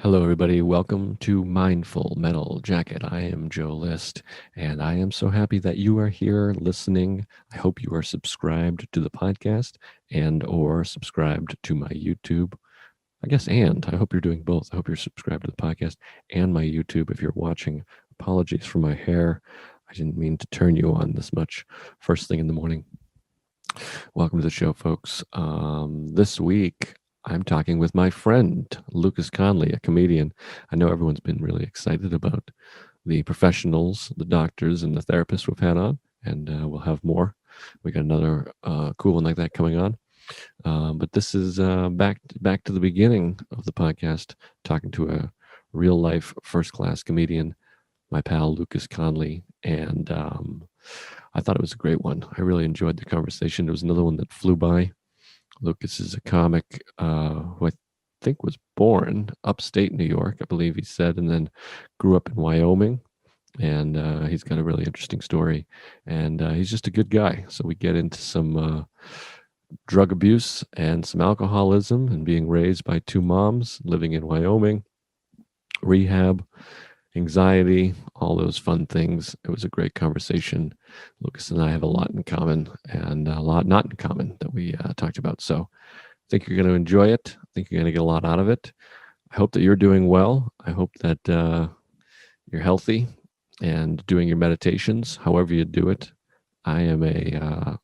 Hello, everybody. Welcome to Mindful Metal Jacket. I am Joe List, and I am so happy that you are here listening. I hope you are subscribed to the podcast and/or subscribed to my YouTube. I hope you're doing both. I hope you're subscribed to the podcast and my YouTube if you're watching. Apologies for my hair. I didn't mean to turn you on this much first thing in the morning. Welcome to the show, folks. This week, I'm talking with my friend, Lucas Connolly, a comedian. I know everyone's been really excited about the professionals, the doctors, and the therapists we've had on, and we'll have more. We got another cool one like that coming on. But this is back to the beginning of the podcast, talking to a real life first class comedian, my pal Lucas Connolly, and I thought it was a great one. I really enjoyed the conversation. There was another one that flew by. Lucas is a comic who I think was born upstate New York, I believe he said, and then grew up in Wyoming. And he's got a really interesting story. And he's just a good guy. So we get into some drug abuse and some alcoholism and being raised by two moms living in Wyoming, rehab, anxiety, all those fun things. It was a great conversation. Lucas and I have a lot in common and a lot not in common that we talked about. So I think you're going to enjoy it. I think you're going to get a lot out of it. I hope that you're doing well. I hope that you're healthy and doing your meditations, however you do it. I am a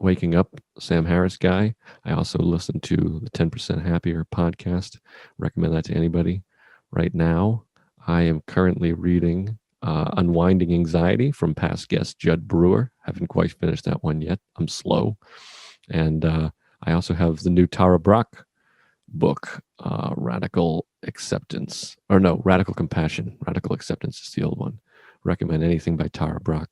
waking up Sam Harris guy. I also listen to the 10% Happier podcast. Recommend that to anybody. Right now, I am currently reading Unwinding Anxiety from past guest Judd Brewer. Haven't quite finished that one yet. I'm slow. And I also have the new Tara Brach book, Radical Acceptance. Radical Compassion. Radical Acceptance is the old one. Recommend anything by Tara Brach.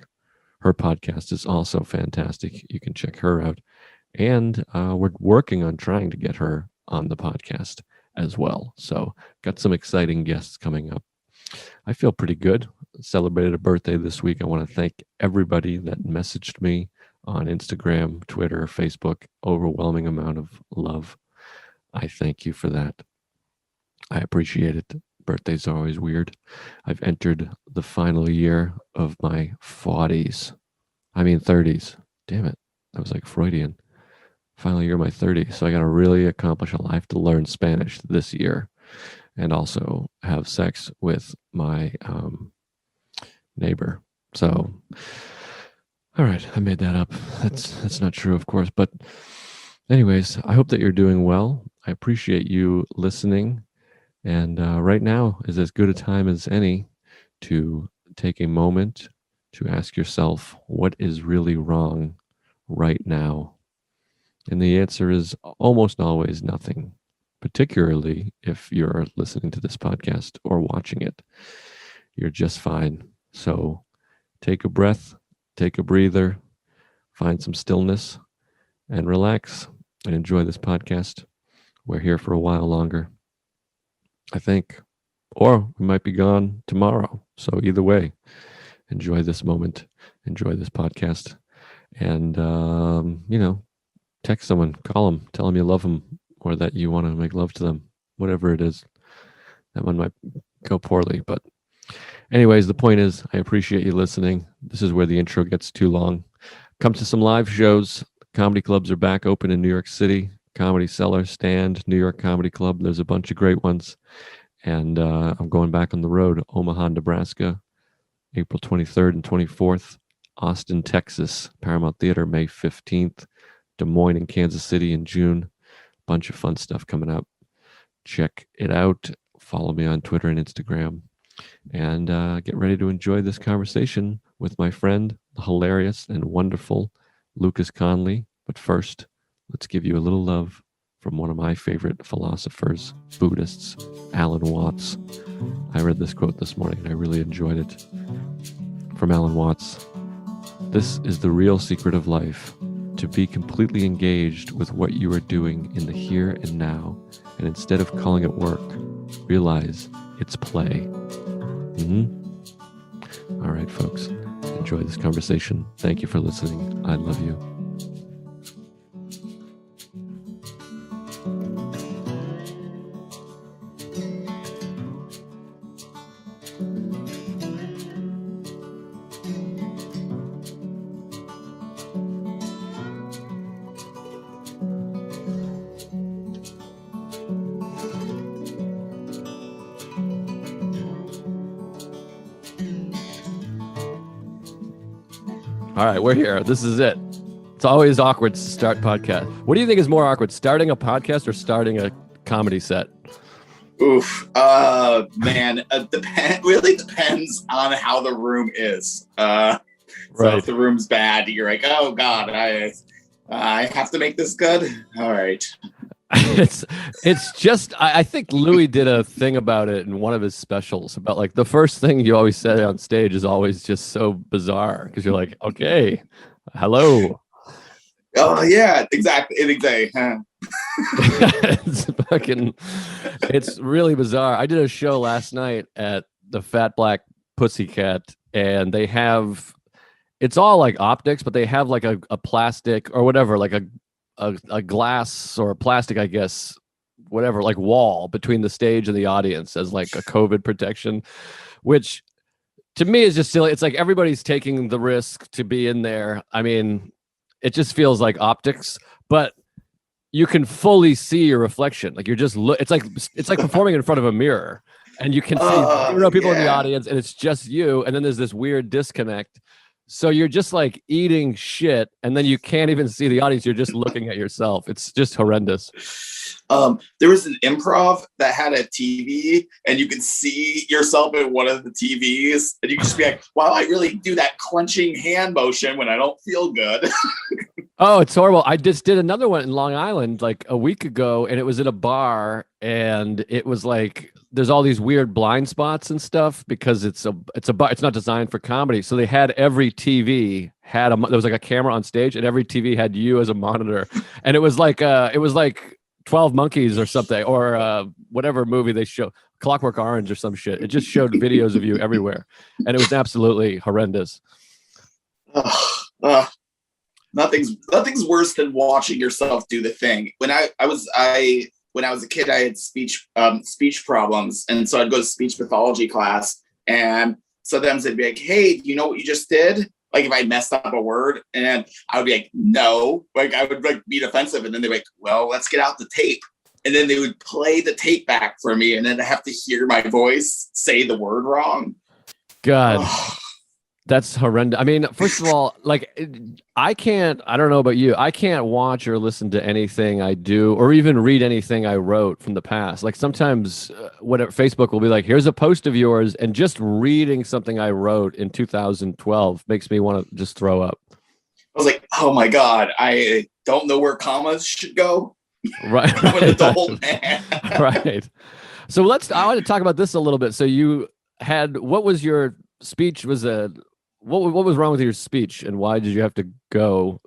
Her podcast is also fantastic. You can check her out. And we're working on trying to get her on the podcast as well. So got some exciting guests coming up. I feel pretty good. Celebrated a birthday this week. I want to thank everybody that messaged me on Instagram, Twitter, Facebook. Overwhelming amount of love. I thank you for that. I appreciate it. Birthdays are always weird. I've entered the final year of my 30s. Damn it. That was like Freudian. Final year of my 30s. So I got to really accomplish a lot. I have to learn Spanish this year and also have sex with my neighbor. So, all right, I made that up. That's not true, of course. But anyways, I hope that you're doing well. I appreciate you listening. And right now is as good a time as any to take a moment to ask yourself, what is really wrong right now? And the answer is almost always nothing, particularly if you're listening to this podcast or watching it. You're just fine. So take a breath, take a breather, find some stillness, and relax and enjoy this podcast. We're here for a while longer, I think, or we might be gone tomorrow. So either way, enjoy this moment, enjoy this podcast, and, text someone, call them, tell them you love them or that you want to make love to them, whatever it is. That one might go poorly, but anyways, the point is I appreciate you listening. This is where the intro gets too long. Come to some live shows. Comedy clubs are back open in New York City. Comedy Cellar, Stand, New York Comedy Club. There's a bunch of great ones. And I'm going back on the road. Omaha, Nebraska, April 23rd and 24th. Austin, Texas, Paramount Theater, May 15th. Des Moines and Kansas City in June. Bunch of fun stuff coming up. Check it out. Follow me on Twitter and Instagram. And get ready to enjoy this conversation with my friend, the hilarious and wonderful Lucas Connolly. But first, let's give you a little love from one of my favorite philosophers, Buddhists, Alan Watts. I read this quote this morning and I really enjoyed it. From Alan Watts, "This is the real secret of life, to be completely engaged with what you are doing in the here and now, and instead of calling it work, realize it's play." All right, folks, enjoy this conversation. Thank you for listening. I love you. All right, we're here. This is it. It's always awkward to start podcast. What do you think is more awkward, starting a podcast or starting a comedy set? Oof. Man, really depends on how the room is. So if the room's bad, you're like, oh God, I have to make this good. All right. It's just, I think Louis did a thing about it in one of his specials about like the first thing you always say on stage is always just so bizarre because you're like, okay, hello. Oh yeah, exactly. Huh? It's really bizarre. I did a show last night at the Fat Black Pussycat, and they have, it's all like optics, but they have like a plastic or whatever, like a glass or a plastic, I guess, whatever, like wall between the stage and the audience as like a COVID protection, which to me is just silly. It's like everybody's taking the risk to be in there. I mean, it just feels like optics, but you can fully see your reflection. Like you're just it's like performing in front of a mirror, and you can see people in the audience, and it's just you. And then there's this weird disconnect. So you're just like eating shit, and then you can't even see the audience. You're just looking at yourself. It's just horrendous. There was an improv that had a TV, and you could see yourself in one of the TVs, and you could just be like, "Wow, I really do that clenching hand motion when I don't feel good." Oh, it's horrible. I just did another one in Long Island like a week ago, and it was at a bar, and it was like there's all these weird blind spots and stuff because it's a bar. It's not designed for comedy. So they had every TV there was like a camera on stage, and every TV had you as a monitor, and it was like 12 Monkeys or something, or whatever movie they show, Clockwork Orange or some shit. It just showed videos of you everywhere, and it was absolutely horrendous. Nothing's worse than watching yourself do the thing. When I was a kid, I had speech problems, and so I'd go to speech pathology class, and sometimes they'd be like, "Hey, do you know what you just did?" Like if I messed up a word, and I would be like, "No," like I would like be defensive, and then they'd be like, "Well, let's get out the tape," and then they would play the tape back for me, and then I have to hear my voice say the word wrong. God. That's horrendous. I mean, first of all, like I don't know about you, I can't watch or listen to anything I do or even read anything I wrote from the past. Like sometimes Facebook will be like, here's a post of yours, and just reading something I wrote in 2012 makes me want to just throw up. I was like, oh my God, I don't know where commas should go. Right. I'm an adult man. Right. So I want to talk about this a little bit. So what was your speech? What was wrong with your speech, and why did you have to go?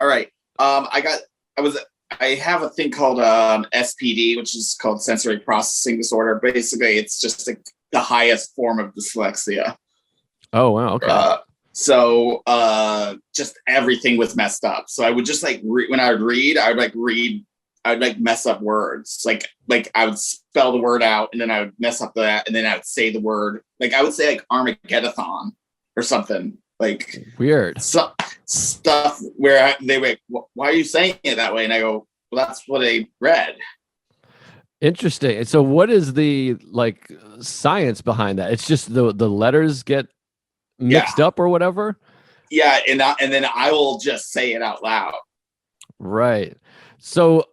All right. I have a thing called SPD, which is called sensory processing disorder. Basically, it's just the highest form of dyslexia. Oh, wow. Okay. So just everything was messed up. So I would just like when I would read, I'd mess up words. Like I would spell the word out, and then I would mess up that, and then I would say the word. Like I would say like Armageddon or something, like weird stuff where they were like, why are you saying it that way? And I go, well, that's what I read. Interesting. So what is the like science behind that? It's just the letters get mixed up or whatever. Yeah. And then I will just say it out loud. Right. So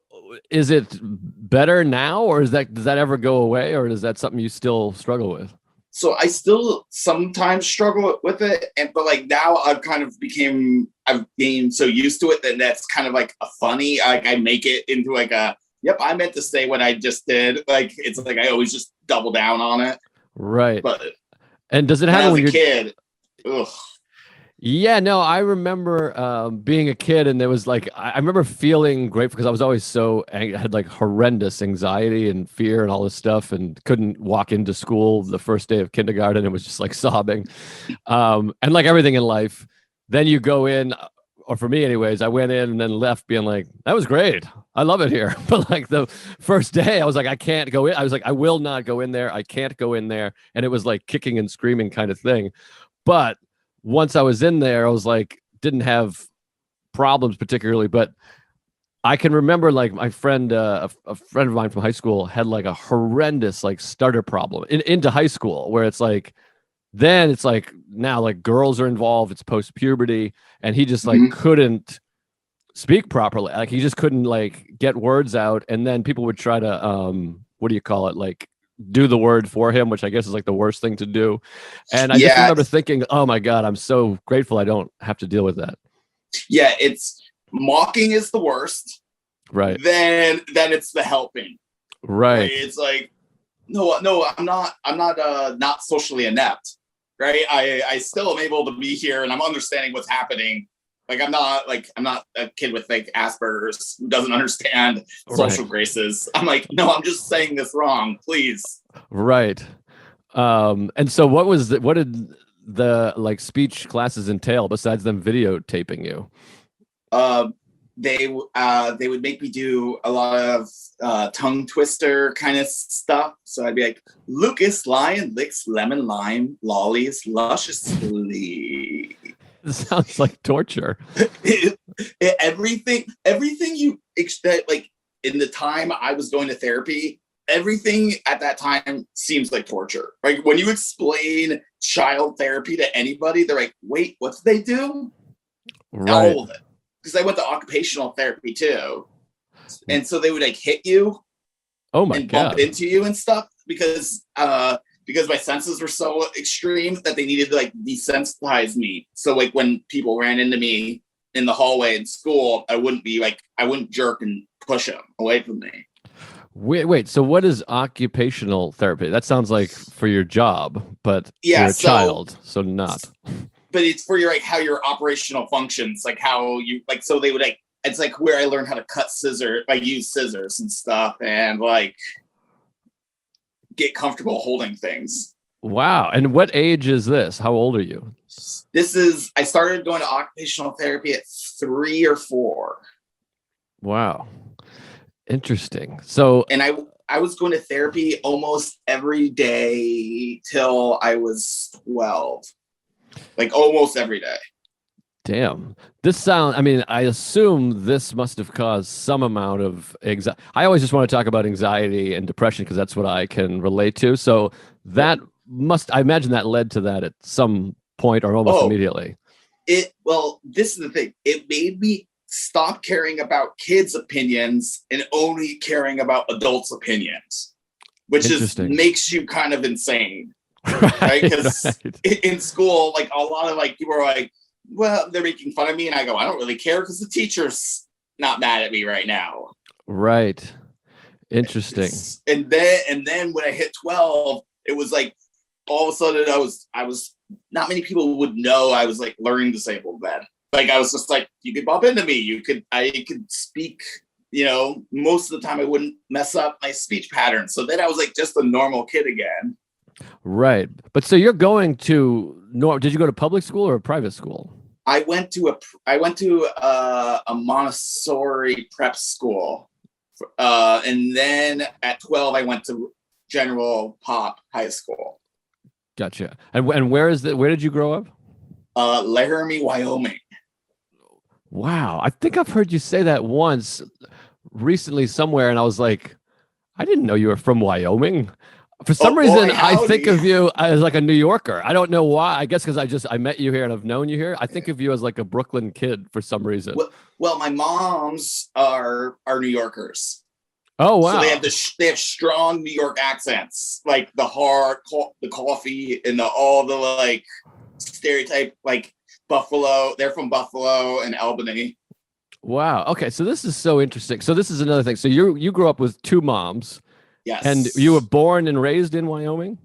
is it better now, or does that ever go away, or is that something you still struggle with? So I still sometimes struggle with it, but like now I've gained so used to it that that's kind of like a funny, like I make it into like yep, I meant to say what I just did. Like it's like I always just double down on it. Right. And does it happen when you're a kid? Ugh. Yeah, no, I remember being a kid, and there was like, I remember feeling grateful because I was always I had like horrendous anxiety and fear and all this stuff, and couldn't walk into school the first day of kindergarten and was just like sobbing. And like everything in life, then you go in, or for me anyways, I went in and then left being like, that was great. I love it here. But like the first day I was like, I can't go in. I was like, I will not go in there. I can't go in there. And it was like kicking and screaming kind of thing. But once I was in there, I was like, didn't have problems particularly, but I can remember like my friend, a friend of mine from high school had like a horrendous like stutter problem into high school, where it's like then it's like now like girls are involved, it's post puberty, and he just like Mhm. couldn't speak properly. Like he just couldn't like get words out, and then people would try to what do you call it, like do the word for him, which I guess is like the worst thing to do. And I just Yeah, remember thinking, oh my god, I'm so grateful I don't have to deal with that. yeah. It's mocking is the worst. Right. Then it's the helping. Right? Right. It's like, no, not socially inept. Right? I still am able to be here and I'm understanding what's happening. Like I'm not a kid with like Asperger's who doesn't understand Right. social graces. I'm like, no, I'm just saying this wrong, please. Right. And so what did the like speech classes entail besides them videotaping you? Uh, they would make me do a lot of tongue twister kind of stuff. So I'd be like, Lucas Lion licks lemon lime lollies lusciously. It sounds like torture. Everything you expect, like in the time I was going to therapy, everything at that time seems like torture. Like when you explain child therapy to anybody, they're like, wait, what did they do? Right. All of it. Because I went to occupational therapy too. And so they would like hit you Oh my and bump god. into you and stuff because my senses were so extreme that they needed to like desensitize me. So like when people ran into me in the hallway in school, I wouldn't jerk and push them away from me. Wait. So what is occupational therapy? That sounds like for your job, but Yeah, you're a child, so not. but it's for your like how your operational functions, like how you like. So they would like it's like where I learned how to cut scissors, like use scissors and stuff, and like get comfortable holding things. Wow. And what age is this? How old are you? I started going to occupational therapy at 3 or 4. Wow. Interesting. So, And I was going to therapy almost every day till I was 12. Like almost every day. damn. I mean, I assume this must have caused some amount of anxiety. I always just want to talk about anxiety and depression because that's what I can relate to. So that I imagine that led to that at some point or almost Oh, immediately. this is the thing. It made me stop caring about kids' opinions and only caring about adults' opinions, which is Interesting. makes you kind of insane. Right? Right. Because Right. in school, like a lot of like people are like, well, they're making fun of me, and I go, I don't really care because the teacher's not mad at me right now. Right. Interesting. And then when I hit 12, it was like all of a sudden I was not many people would know I was like learning disabled then. Like I was just like, you could bump into me, I could speak, most of the time I wouldn't mess up my speech pattern. So then I was like just a normal kid again. Right. But so you're going to did you go to public school or a private school? I went to a Montessori prep school, and then at 12 I went to General Pop High School. Gotcha. And where did you grow up? Laramie, Wyoming. Wow. I think I've heard you say that once recently somewhere, and I was like, I didn't know you were from Wyoming. For some Oh reason, boy, I think howdy. of you as like a New Yorker. I don't know why. I guess because I met you here and I've known you here. I think of you as like a Brooklyn kid for some reason. Well, my moms are New Yorkers, Oh so wow. they have strong New York accents, like the coffee and all the like stereotype like Buffalo. They're from Buffalo and Albany. Wow. Okay, so this is so interesting. So this is another thing. So you grew up with two moms and you were Yes, born and raised in Wyoming?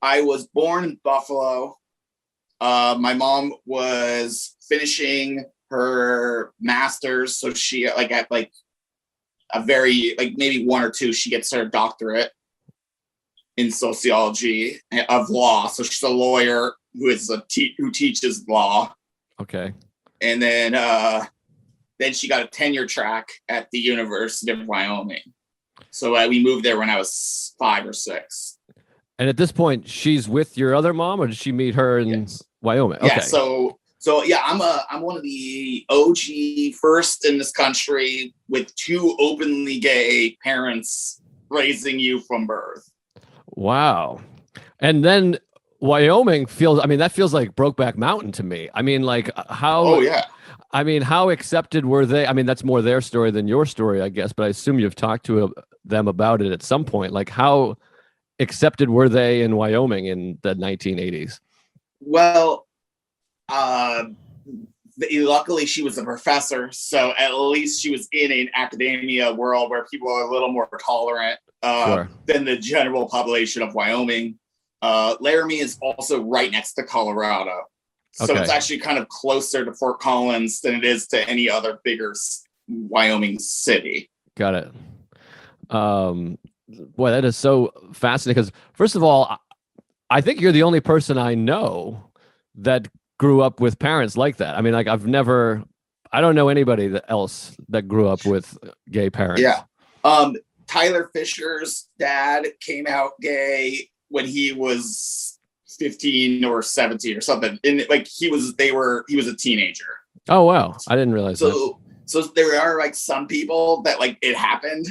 I was born in Buffalo. My mom was finishing her master's, so she like at like a very like maybe 1 or 2, she gets her doctorate in sociology of law. So she's a lawyer who teaches law, Okay. and then she got a tenure track at the University of Wyoming. So we moved there when I was 5 or 6. And at this point, she's with your other mom, or did she meet her in Yes. Wyoming? Yeah. Okay. So yeah, I'm one of the OG first in this country with 2 openly gay parents raising you from birth. Wow. And then Wyoming feels, I mean, that feels like Brokeback Mountain to me. I mean, like Oh how, yeah. I mean, how accepted were they? I mean, that's more their story than your story, I guess, but I assume you've talked to them about it at some point. Like, how accepted were they in Wyoming in the 1980s? Well, uh, luckily she was a professor, so at least she was in an academia world where people are a little more tolerant Sure. than the general population of Wyoming. Laramie is also right next to Colorado, so it's Okay. actually kind of closer to Fort Collins than it is to any other bigger Wyoming city. Got it. Um, Boy, that is so fascinating because, first of all, I think you're the only person I know that grew up with parents like that. I mean, like I don't know anybody else that grew up with gay Yeah. parents. Tyler Fisher's dad came out gay when he was 15 or 17 or something. And like he was a teenager. Oh, wow. I didn't realize that. So there are like some people that like it happened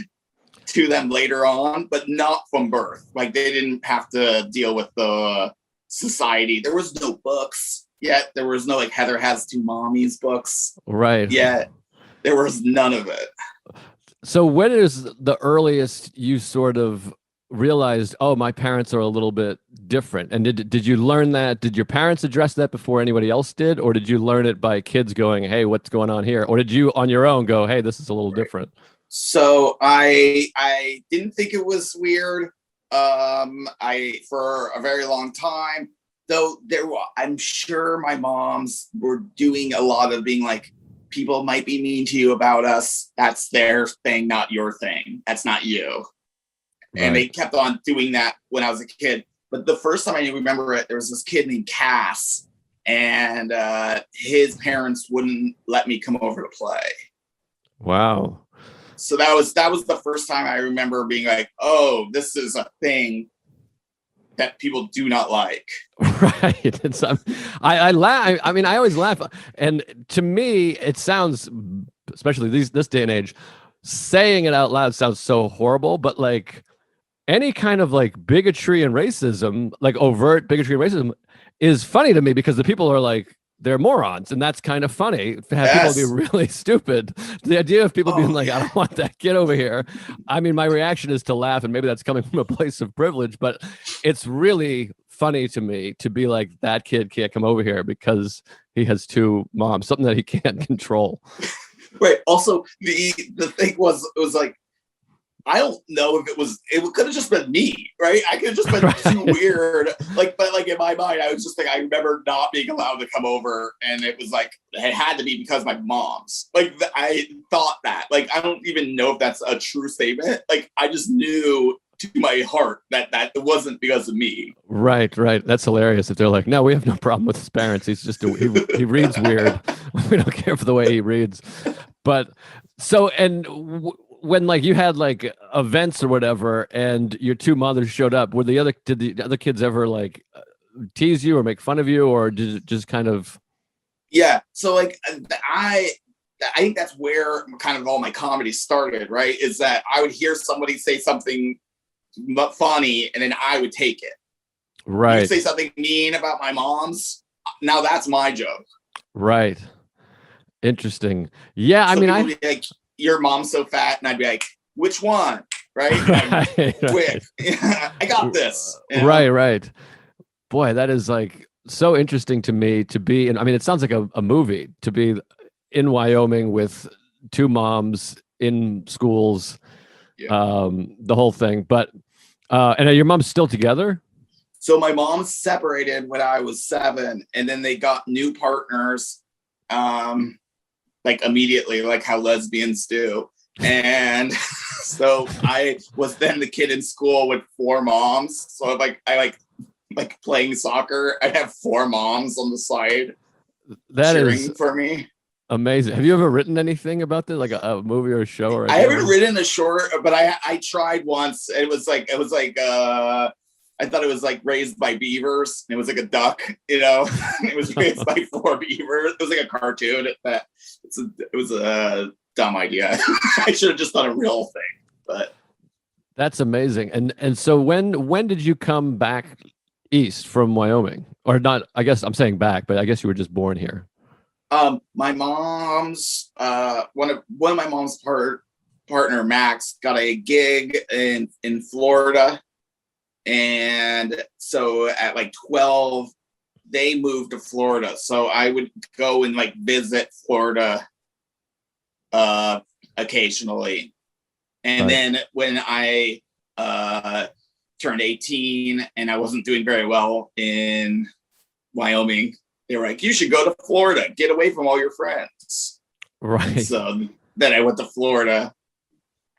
to them later on, but not from birth. Like they didn't have to deal with the society. There was no books yet. There was no like Heather Has Two Mommies books Right. yet. There was none of it. So when is the earliest you sort of realized, oh, my parents are a little bit different? And did you learn that? Did your parents address that before anybody else did? Or did you learn it by kids going, hey, what's going on here? Or did you on your own go, hey, this is a little different? So I didn't think it was weird. I for a very long time, though I'm sure my moms were doing a lot of being like, people might be mean to you about us. That's their thing, not your thing. That's not you. And they Right. kept on doing that when I was a kid. But the first time I remember it, there was this kid named Cass, and his parents wouldn't let me come over to play. Wow. So that was the first time I remember being like, oh, this is a thing that people do not like. Right. I laugh. I mean, I always laugh. And to me, it sounds, especially this day and age, saying it out loud sounds so horrible, but like any kind of like bigotry and racism, like overt bigotry and racism, is funny to me because the people are like, they're morons, and that's kind of funny to have people be Yes. really stupid. The idea of people being Oh like, I yeah. don't want that kid over here. I mean, my reaction is to laugh, and maybe that's coming from a place of privilege, but it's really funny to me to be like, that kid can't come over here because he has two moms, something that he can't control. Right. Also, the thing was, it was like, I don't know if it could have just been me, right? I could have just been too Right. weird. Like, but like in my mind, I was just like, I remember not being allowed to come over. And it was like, it had to be because my mom's. Like, I thought that. Like, I don't even know if that's a true statement. Like, I just knew to my heart that it wasn't because of me. Right, right. That's hilarious. If they're like, no, we have no problem with his parents. He's just he reads weird. We don't care for the way he reads. But so when like you had like events or whatever, and your two mothers showed up, did the other kids ever like tease you or make fun of you, or did it just kind of? Yeah. So like I think that's where kind of all my comedy started, right? Is that I would hear somebody say something funny and then I would take it. You Right, say something mean about my mom's, now that's my joke. right. Interesting. Yeah, I So mean, people would be like, your mom's so fat, and I'd be like, which one? Right? And right, I'd quick. I got this. You know? right, right. Boy, that is like so interesting to me to be in. I mean, it sounds like a movie to be in Wyoming with two moms in schools, Yeah. the whole thing. But and are your mom's still together? So my mom separated when I was 7, and then they got new partners, like immediately, like how lesbians do. And so I was then the kid in school with 4 moms. So I like playing soccer. I have 4 moms on the side That is cheering for me. amazing. Have you ever written anything about this, like a movie or a show or I anything haven't like written a short, but I tried once. It was like I thought it was like raised by beavers. It was like a duck, you know. It was raised by 4 beavers. It was like a cartoon. It was a dumb idea. I should have just done a real thing. But That's amazing. And so when did you come back east from Wyoming, or not? I guess I'm saying back, but I guess you were just born here. My mom's one of my mom's partner Max got a gig in Florida, and so at like 12 they moved to Florida, so I would go and like visit Florida occasionally. And Right. then when I turned 18 and I wasn't doing very well in Wyoming, they were like, you should go to Florida, get away from all your friends. Right. So then I went to Florida,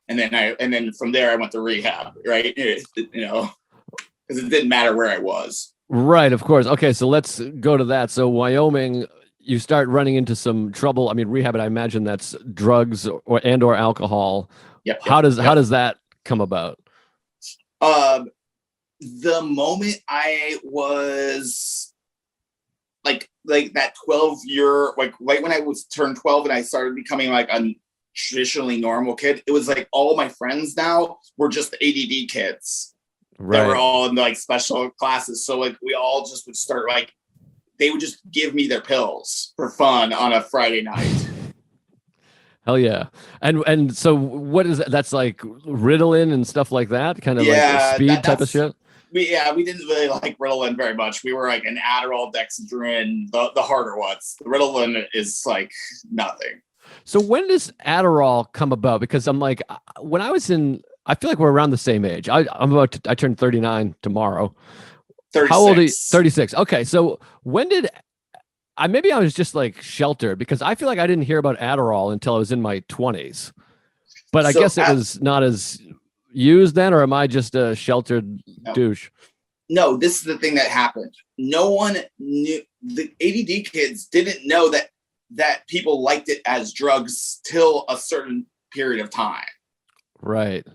and then from there I went to rehab, right? Because it didn't matter where I was. Right, of course. Okay, so let's go to that. So Wyoming, you start running into some trouble. I mean, rehab, I imagine that's drugs or alcohol. Yep, How yep, does how yep. does that come about? Um, the moment I was like that 12-year, like right when I was turned 12 and I started becoming like a traditionally normal kid, it was like all my friends now were just ADD kids that were Right. all in like special classes. So like we all just would start like they would just give me their pills for fun on a Friday night. Hell yeah. And so what is that? That's like Ritalin and stuff like that, kind of like a Yeah, speed type of that's shit. we didn't really like Ritalin very much. We were like an Adderall, Dexedrine, the harder ones. The Ritalin is like nothing. So when does Adderall come about? Because I'm like, when I was in, I feel like we're around the same age. I turned 39 tomorrow. How old are you? 36. 36. Okay. So when did maybe I was just like sheltered because I feel like I didn't hear about Adderall until I was in my 20s. But I So guess it was not as used then, or am I just a sheltered no, douche? no, this is the thing that happened. No one knew, the ADD kids didn't know that people liked it as drugs till a certain period of time. Right.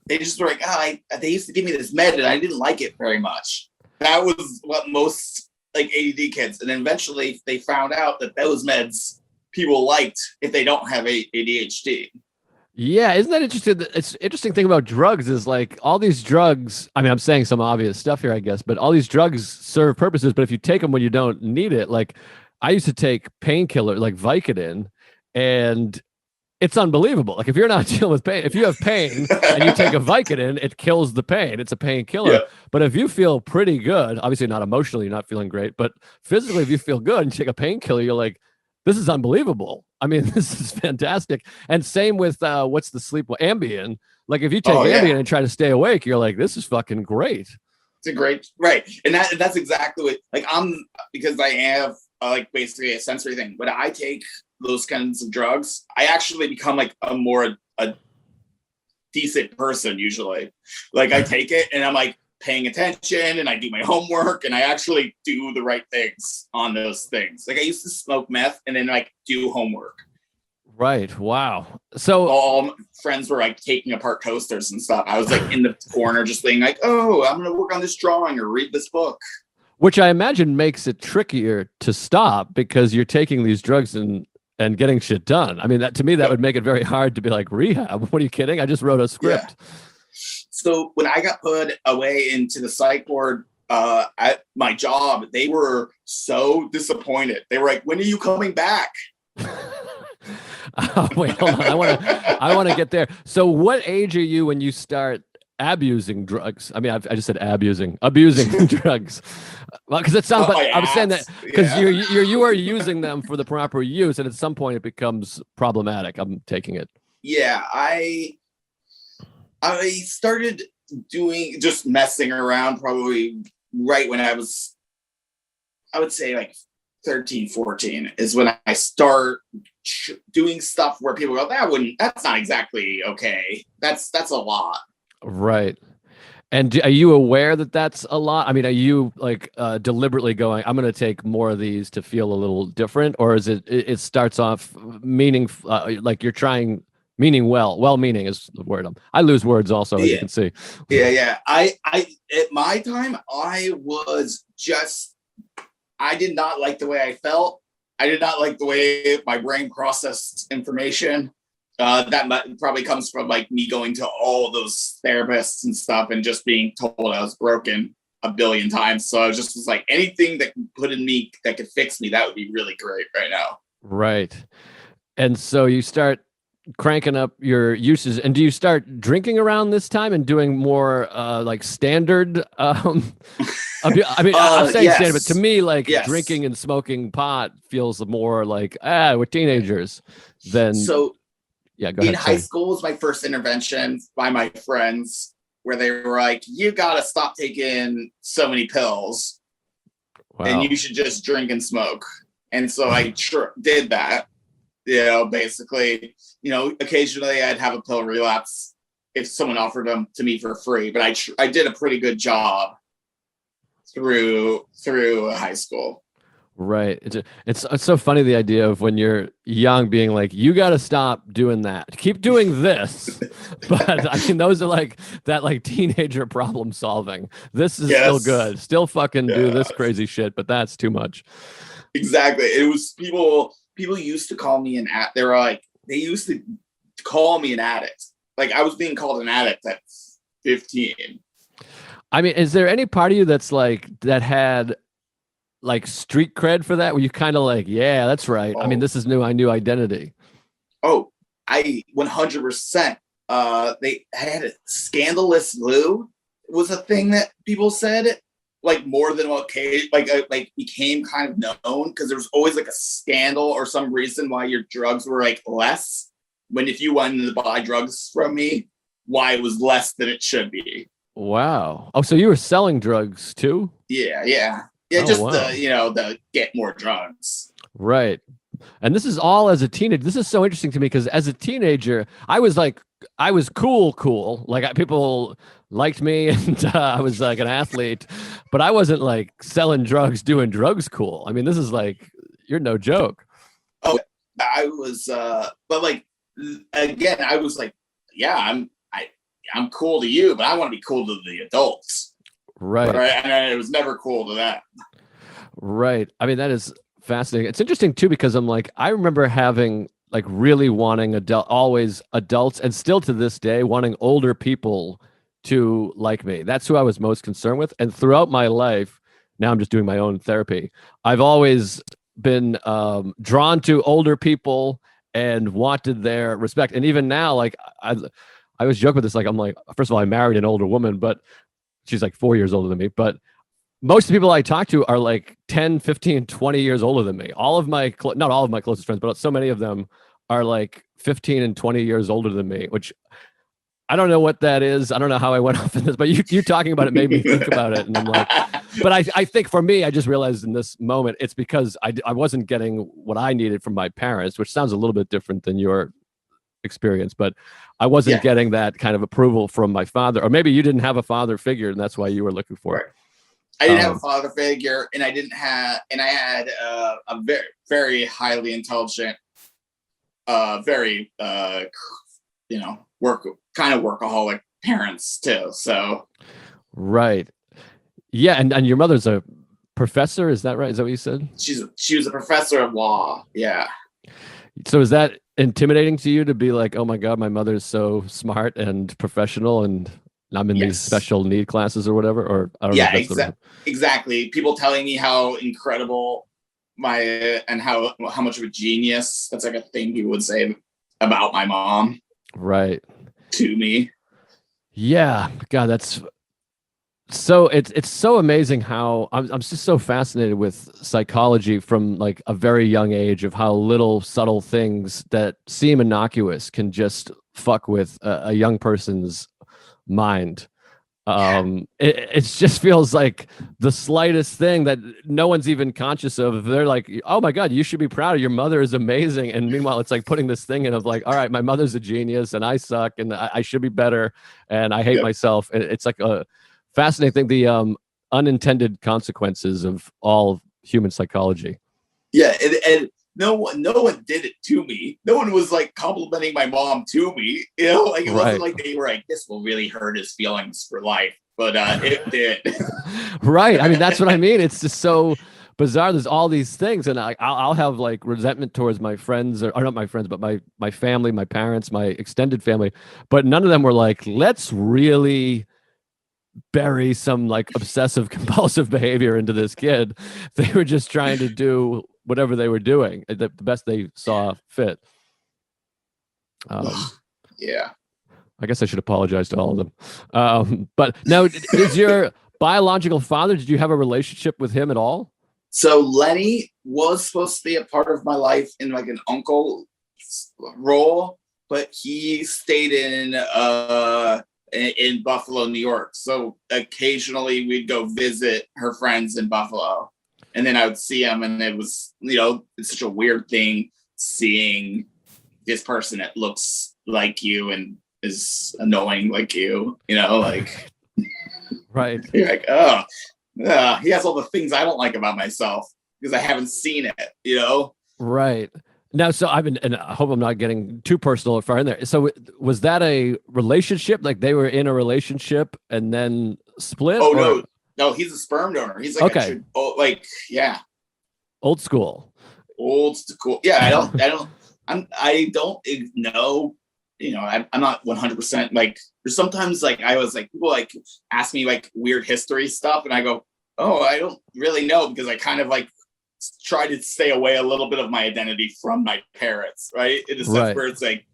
They just were like, they used to give me this med and I didn't like it very much. That was what most like ADD kids. And then eventually they found out that those meds people liked if they don't have ADHD. Yeah, isn't that interesting? It's interesting thing about drugs is like all these drugs. I mean, I'm saying some obvious stuff here, I guess, but all these drugs serve purposes. But if you take them when you don't need it, like I used to take painkiller like Vicodin, and it's unbelievable. Like if you're not dealing with pain, if you have pain and you take a Vicodin, it kills the pain. It's a painkiller. Yeah. But if you feel pretty good, obviously not emotionally, you're not feeling great, but physically, if you feel good and you take a painkiller, you're like, this is unbelievable. I mean, this is fantastic. And same with what's the sleep Ambien. Like if you take Oh Ambien yeah. and try to stay awake, you're like, this is fucking great. It's a great right. And that's exactly what like I'm because I have like basically a sensory thing. When I take those kinds of drugs, I actually become like a decent person usually. Like I take it and I'm like paying attention and I do my homework and I actually do the right things on those things. Like I used to smoke meth and then like do homework. Right. Wow. So All friends were like taking apart toasters and stuff. I was like in the corner just being like, oh, I'm gonna work on this drawing or read this book. which I imagine makes it trickier to stop because you're taking these drugs and getting shit done. I mean, that to me that Yep. would make it very hard to be like rehab. What are you kidding? I just wrote a Yeah. script. So when I got put away into the psych ward at my job, they were so disappointed. They were like, "When are you coming back?" Oh, wait, hold on. I want to get there. So, what age are you when you start abusing drugs? I mean, I just said abusing drugs. Well, because it sounds, but My I'm saying that ass. because Yeah. you are using them for the proper use, and at some point it becomes problematic. I'm taking it. Yeah. I started doing just messing around probably right when I would say like 13, 14 is when I start doing stuff where people go, that's not exactly okay. That's a lot. Right. And are you aware that that's a lot? I mean, are you like deliberately going, I'm going to take more of these to feel a little different? Or is it starts off meaning like you're trying meaning well meaning is the word. I lose words also, as you Yeah. can see. Yeah. I at my time, I did not like the way I felt. I did not like the way my brain processed information. That probably comes from like me going to all those therapists and stuff and just being told I was broken. a billion times. So I was like, anything that can put in me that could fix me, that would be really great right now. Right. And so you start cranking up your uses. And do you start drinking around this time and doing more like standard? I'm saying standard, but to Yes. me, like Yes. drinking and smoking pot feels more like we're teenagers than. So Yeah, go in ahead. high Sorry. school was my first intervention by my friends where they were like, you got to stop taking so many pills and Wow. you should just drink and smoke. And so I did that, basically, occasionally I'd have a pill relapse if someone offered them to me for free, but I did a pretty good job through high school. Right. It's so funny, the idea of when you're young being like, you got to stop doing that. Keep doing this. But I mean, those are like that like teenager problem solving. This is still Yes. good. Still fucking do Yeah, this crazy shit, but that's too much. exactly. It was people used to call me they used to call me an addict. Like I was being called an addict at 15. I mean, is there any part of you that's like that had like street cred for that? Where you kind of like, yeah, that's right. I mean, Oh, this is new. I knew identity. oh, I 100%. They had a scandalous Lou was a thing that people said like more than okay, like became kind of known because there was always like a scandal or some reason why your drugs were like less. When if you wanted to buy drugs from me, why it was less than it should be. Wow. Oh, so you were selling drugs too? Yeah, yeah, yeah. Oh, Just wow. the get more drugs. Right. And this is all as a teenager. This is so interesting to me because as a teenager, I was cool. Like people liked me and I was like an athlete, but I wasn't like selling drugs, doing drugs cool. I mean, this is like, you're no joke. Oh, I was, but like again, I was like, yeah, I'm cool to you, but I want to be cool to the adults, Right. right? And it was never cool to that. Right. I mean, that is fascinating. It's interesting too because I'm like, I remember having like really wanting always adults, and still to this day wanting older people to like me. That's who I was most concerned with. And throughout my life, now I'm just doing my own therapy. I've always been drawn to older people and wanted their respect. And even now, like I was joking with this. Like I'm like, first of all, I married an older woman, but she's like 4 years older than me. But most of the people I talk to are like 10, 15, 20 years older than me. All of my, not all of my closest friends, but so many of them are like 15 and 20 years older than me, which I don't know what that is. I don't know how I went off in this, but you talking about it made me think about it. And I'm like, but I think for me, I just realized in this moment, it's because I wasn't getting what I needed from my parents, which sounds a little bit different than your experience, but I wasn't Yeah, getting that kind of approval from my father, or maybe you didn't have a father figure and that's why you were looking for it. right. I didn't have a Um, father figure, and I had a very very highly intelligent, very work kind of workaholic parents too. So right. Yeah, and your mother's a professor, is that right? Is that what you said? she was a professor of law. Yeah. So is that intimidating to you to be like, oh my God, my mother's so smart and professional and I'm in these Yes. special need classes or whatever? Or I don't know if Yeah. that's the right. Exactly. People telling me how incredible my and how much of a genius. That's like a thing people would say about my mom Right. to me. Yeah. God, that's so it's so amazing how I'm just so fascinated with psychology from like a very young age of how little subtle things that seem innocuous can just fuck with a young person's mind. Yeah. It just feels like the slightest thing that no one's even conscious of. They're like, oh my God, you should be proud of your mother is amazing. And meanwhile, it's like putting this thing in of like, all right, my mother's a genius and I suck and I should be better and I hate Yep. myself. It's like a fascinating thing. The unintended consequences of all human psychology. Yeah. And no one did it to me. No one was like complimenting my mom to me. Like it wasn't Right. like they were like, this will really hurt his feelings for life. But it did. Right. I mean, that's what I mean. It's just so bizarre. There's all these things, and I'll have like resentment towards my friends, or not my friends, but my family, my parents, my extended family. But none of them were like, let's really bury some like obsessive compulsive behavior into this kid. They were just trying to do whatever they were doing, the best they saw fit. Yeah. I guess I should apologize to all of them. But now, is your biological father, did you have a relationship with him at all? So Lenny was supposed to be a part of my life in like an uncle role, but he stayed in Buffalo, New York. So occasionally we'd go visit her friends in Buffalo, and then I would see him, and it was, it's such a weird thing seeing this person that looks like you and is annoying like you, like right. You're like, oh, he has all the things I don't like about myself because I haven't seen it, Right. Now, so and I hope I'm not getting too personal or far in there. So was that a relationship? Like they were in a relationship and then split? Oh, or? No, he's a sperm donor. He's like, okay. Yeah. Old school. Yeah. I don't know. I'm not 100% like, there's sometimes like, I was like, people like ask me like weird history stuff. And I go, oh, I don't really know, because I kind of like try to stay away a little bit of my identity from my parents. Right. In a sense where it's like,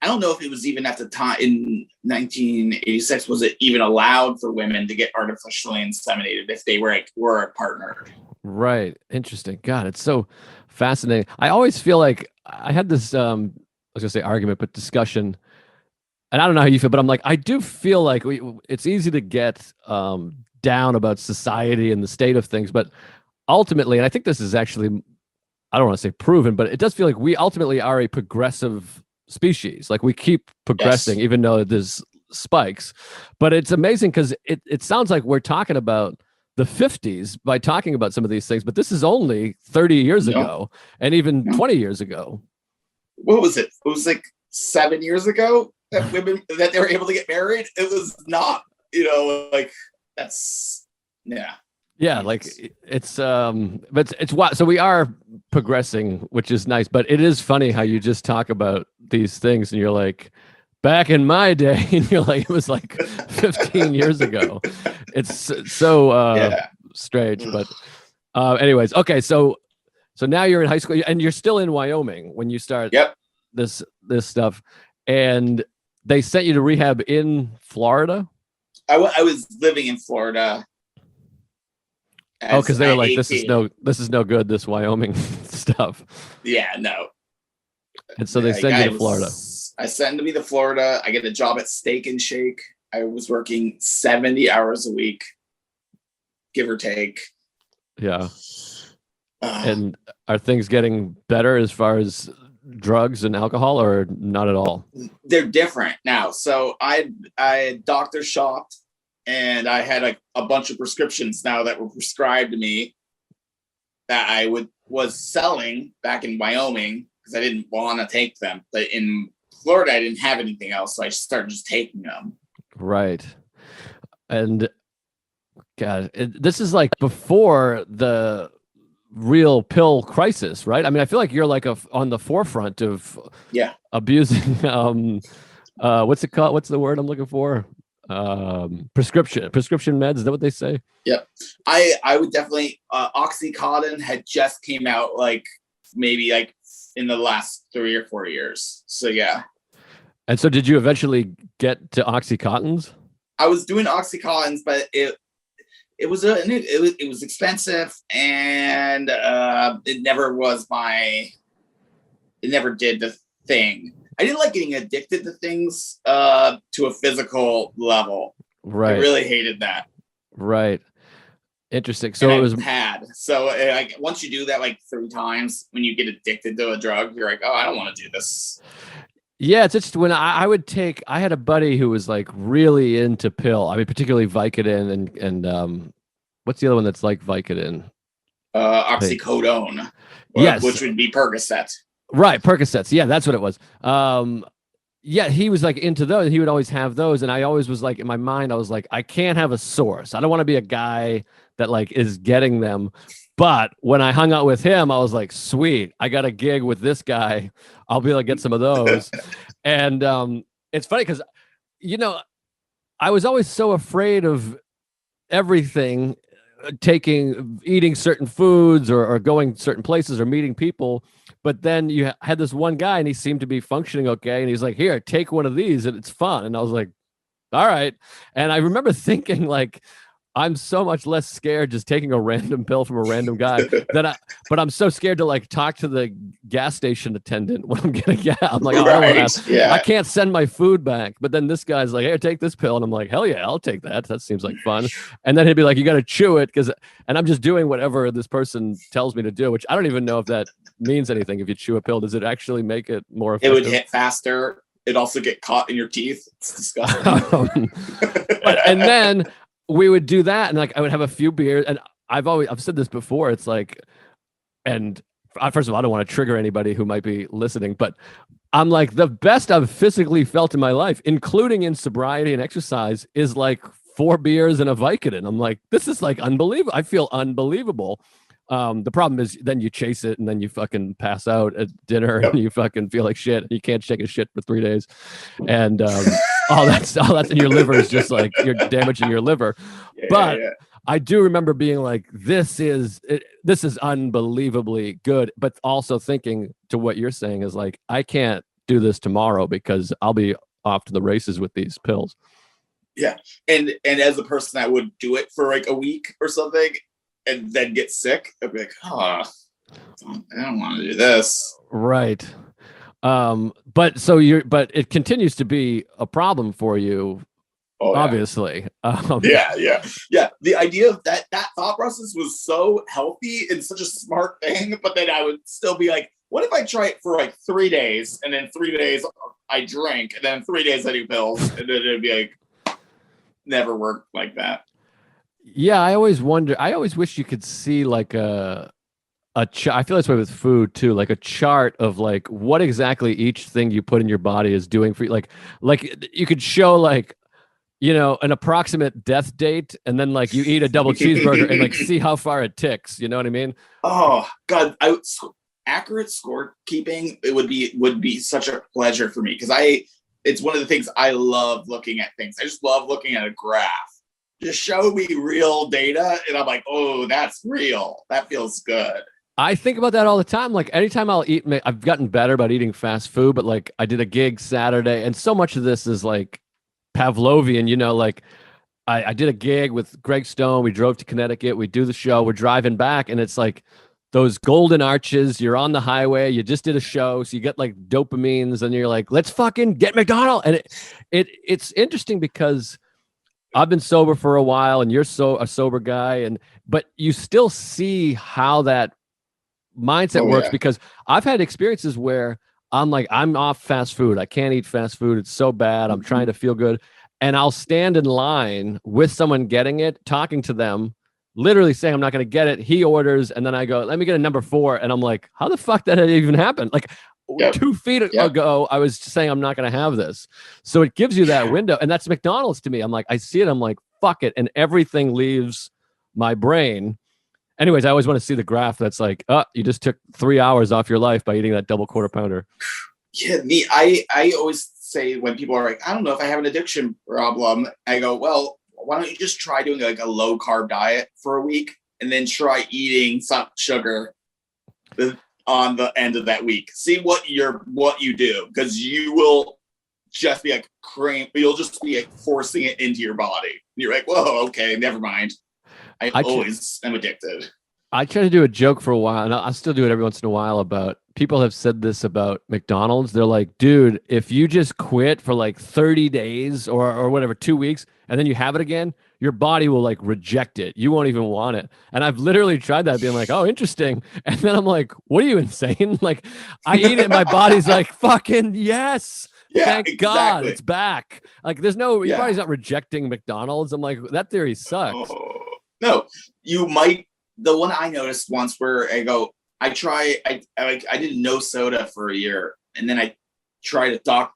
I don't know if it was even at the time in 1986, was it even allowed for women to get artificially inseminated if they were a partner? Right. Interesting. God, it's so fascinating. I always feel like I had this, I was gonna say argument, but discussion, and I don't know how you feel, but I'm like, I do feel like it's easy to get down about society and the state of things, but ultimately, and I think this is actually, I don't want to say proven, but it does feel like we ultimately are a progressive species. Like we keep progressing, yes, even though there's spikes. But it's amazing because it sounds like we're talking about the 50s by talking about some of these things, but this is only 30 years ago and even 20 years ago. What was it? It was like 7 years ago that that they were able to get married. It was not, like that's, yeah. Yeah, like but it's what, so we are progressing, which is nice, but it is funny how you just talk about these things and you're like, back in my day, and you're like, it was like 15 years ago. It's so strange, but anyways, okay, so now you're in high school and you're still in Wyoming when you start this stuff, and they sent you to rehab in Florida. I was living in Florida. Oh, because they were like, this is no good, this Wyoming stuff. Yeah, no. And so they send you to Florida. I sent to me to Florida. I get a job at Steak and Shake. I was working 70 hours a week, give or take. Yeah. And are things getting better as far as drugs and alcohol, or not at all? They're different now. So I doctor shopped, and I had a bunch of prescriptions now that were prescribed to me that I was selling back in Wyoming because I didn't want to take them. But in Florida, I didn't have anything else, so I started just taking them. Right. And God, this is like before the real pill crisis, right? I mean, I feel like you're like on the forefront of abusing what's it called? What's the word I'm looking for? Prescription meds. Is that what they say? Yep. I would definitely Oxycontin had just came out like maybe like in the last 3 or 4 years. So yeah. And so did you eventually get to Oxycontins? I was doing Oxycontins, but it was expensive, and it never did the thing. I didn't like getting addicted to things to a physical level. Right. I really hated that. Right. Interesting. So it was bad. So like once you do that like 3 times, when you get addicted to a drug, you're like, oh, I don't want to do this. Yeah, it's just when I had a buddy who was like really into pill. I mean, particularly Vicodin and what's the other one that's like Vicodin? Oxycodone. Yes. Which would be Percocet. Right, Percocets. Yeah, that's what it was. Yeah, he was like into those. He would always have those, and I always was like, in my mind, I was like, I can't have a source. I don't want to be a guy that like is getting them. But when I hung out with him, I was like, sweet, I got a gig with this guy. I'll be able to get some of those. And it's funny because, I was always so afraid of everything, eating certain foods or going certain places or meeting people. But then you had this one guy and he seemed to be functioning okay. And he's like, here, take one of these and it's fun. And I was like, all right. And I remember thinking like, I'm so much less scared just taking a random pill from a random guy but I'm so scared to like talk to the gas station attendant when I'm getting gas. I'm like, oh, I don't want to I can't send my food back. But then this guy's like, hey, take this pill. And I'm like, hell yeah, I'll take that. That seems like fun. And then he'd be like, you got to chew it and I'm just doing whatever this person tells me to do, which I don't even know if that means anything. If you chew a pill, does it actually make it more effective? It would hit faster. It also get caught in your teeth. It's disgusting. And then we would do that, and like I would have a few beers, and I've said this before. It's like, and first of all, I don't want to trigger anybody who might be listening, but I'm like, the best I've physically felt in my life, including in sobriety and exercise, is like 4 beers and a Vicodin. I'm like, this is like unbelievable. I feel unbelievable. The problem is then you chase it and then you fucking pass out at dinner and you fucking feel like shit. And you can't shake a shit for 3 days. And all that's and your liver is just like, you're damaging your liver. But I do remember being like, this is unbelievably good. But also thinking to what you're saying is like, I can't do this tomorrow because I'll be off to the races with these pills. Yeah. And as a person that would do it for like a week or something, and then get sick, I'd be like, I don't want to do this. Right. But it continues to be a problem for you, obviously. Yeah. The idea of that thought process was so healthy and such a smart thing, but then I would still be like, what if I try it for like 3 days, and then 3 days I drink, and then 3 days I do pills, and then it'd be like, never work like that. Yeah, I always wonder. I always wish you could see like I feel this way with food too, like a chart of like what exactly each thing you put in your body is doing for you. Like you could show like, you know, an approximate death date, and then like you eat a double cheeseburger and like see how far it ticks. You know what I mean? Oh God, accurate scorekeeping, it would be such a pleasure for me because it's one of the things I love looking at things. I just love looking at a graph. Just show me real data, and I'm like, oh, that's real. That feels good. I think about that all the time. Like anytime I'll eat, I've gotten better about eating fast food, but like I did a gig Saturday, and so much of this is like Pavlovian, you know, like I did a gig with Greg Stone. We drove to Connecticut. We do the show. We're driving back, and it's like those golden arches. You're on the highway. You just did a show, so you get like dopamines, and you're like, let's fucking get McDonald's. And it's interesting because I've been sober for a while, and you're a sober guy, but you still see how that mindset works because I've had experiences where I'm like, I'm off fast food. I can't eat fast food. It's so bad. I'm trying to feel good. And I'll stand in line with someone getting it, talking to them, literally saying I'm not going to get it. He orders, and then I go, let me get a number 4. And I'm like, how the fuck did that even happen? Like 2 feet ago, I was saying I'm not going to have this. So it gives you that window. And that's McDonald's to me. I'm like, I see it. I'm like, fuck it. And everything leaves my brain. Anyways, I always want to see the graph that's like, you just took 3 hours off your life by eating that double quarter pounder. Yeah, I always say when people are like, I don't know if I have an addiction problem, I go, well, why don't you just try doing like a low carb diet for a week and then try eating some sugar on the end of that week. See what you do, because you will just be like you'll just be like forcing it into your body. You're like, whoa, okay, never mind. I always am addicted. I try to do a joke for a while, and I'll still do it every once in a while about people have said this about McDonald's. They're like, dude, if you just quit for like 30 days or whatever, 2 weeks, and then you have it again, your body will like reject it. You won't even want it. And I've literally tried that, being like, oh, interesting. And then I'm like, what are you, insane? Like I eat it, and my body's like, fucking yes. Yeah, thank God it's back. Like there's no, your body's not rejecting McDonald's. I'm like, that theory sucks. Oh. No, you might. The one I noticed once where I did no soda for a year, and then I tried a Dr.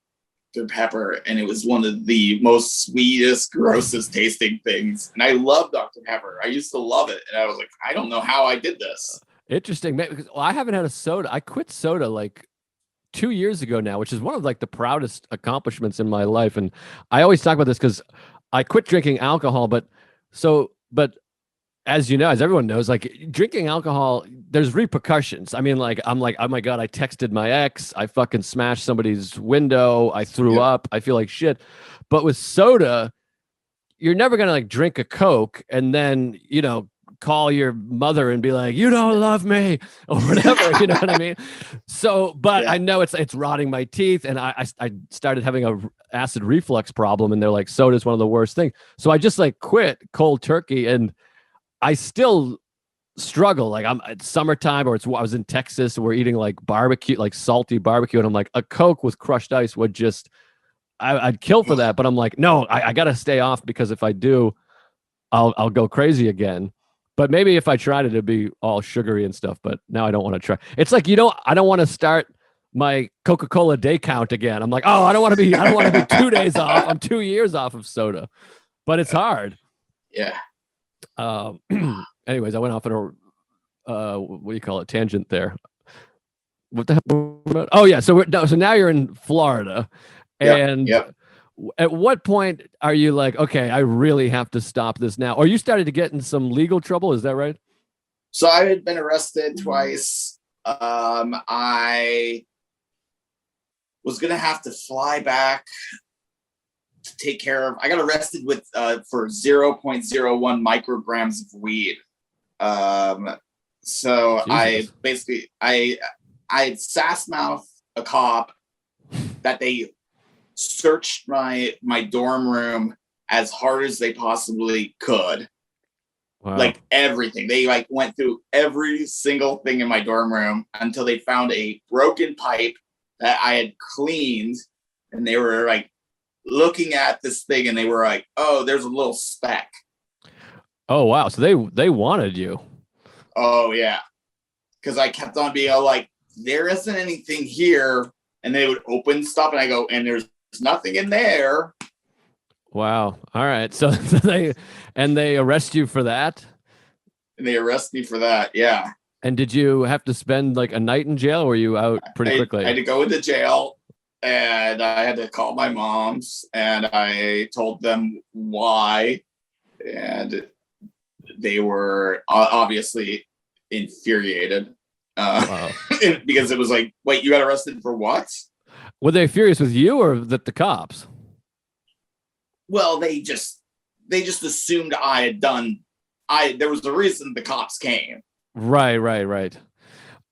Pepper, and it was one of the most sweetest, grossest tasting things. And I love Dr. Pepper. I used to love it, and I was like, I don't know how I did this. Interesting, because I haven't had a soda. I quit soda like 2 years ago now, which is one of like the proudest accomplishments in my life. And I always talk about this because I quit drinking alcohol, but as you know, as everyone knows, like drinking alcohol, there's repercussions. I mean, like, I'm like, oh my God, I texted my ex, I fucking smashed somebody's window, I threw Yeah. up, I feel like shit. But with soda, you're never gonna like drink a Coke and then, call your mother and be like, you don't love me or whatever, you know what I mean? So, but I Yeah. know it's rotting my teeth, and I started having a acid reflux problem, and they're like, soda is one of the worst things. So I just like quit cold turkey, and I still struggle. Like it's summertime, or I was in Texas, and we're eating like barbecue, like salty barbecue, and I'm like, a Coke with crushed ice would just, I'd kill for that. But I'm like, no, I gotta stay off, because if I do, I'll go crazy again. But maybe if I tried it, it'd be all sugary and stuff. But now I don't want to try. It's like, I don't want to start my Coca-Cola day count again. I'm like, oh, I don't want to be 2 days off. I'm 2 years off of soda, but it's hard. Yeah. Um, anyways, I went off on what do you call it, tangent there. What the hell? Oh yeah, so now you're in Florida, Yep. and Yep. at what point are you like, okay, I really have to stop this now? Or you started to get in some legal trouble? Is that right? So I had been arrested twice. I was gonna have to fly back to take care of. I got arrested with for 0.01 micrograms of weed. So Jesus. I had sass mouth a cop that they searched my dorm room as hard as they possibly could. Wow. Like everything. They like went through every single thing in my dorm room until they found a broken pipe that I had cleaned, and they were like looking at this thing and they were like, "Oh, there's a little speck." Oh wow. So they wanted you. Oh yeah. Because I kept on being like, there isn't anything here. And they would open stuff and I go, and there's nothing in there. Wow. All right. So they arrest you for that? And they arrest me for that. Yeah. And did you have to spend like a night in jail, or were you out pretty quickly? I had to go into jail, and I had to call my moms, and I told them why. And they were obviously infuriated Wow. because it was like, wait, you got arrested for what? Were they furious with you or that the cops? Well, they just assumed I had done. There was a reason the cops came. Right.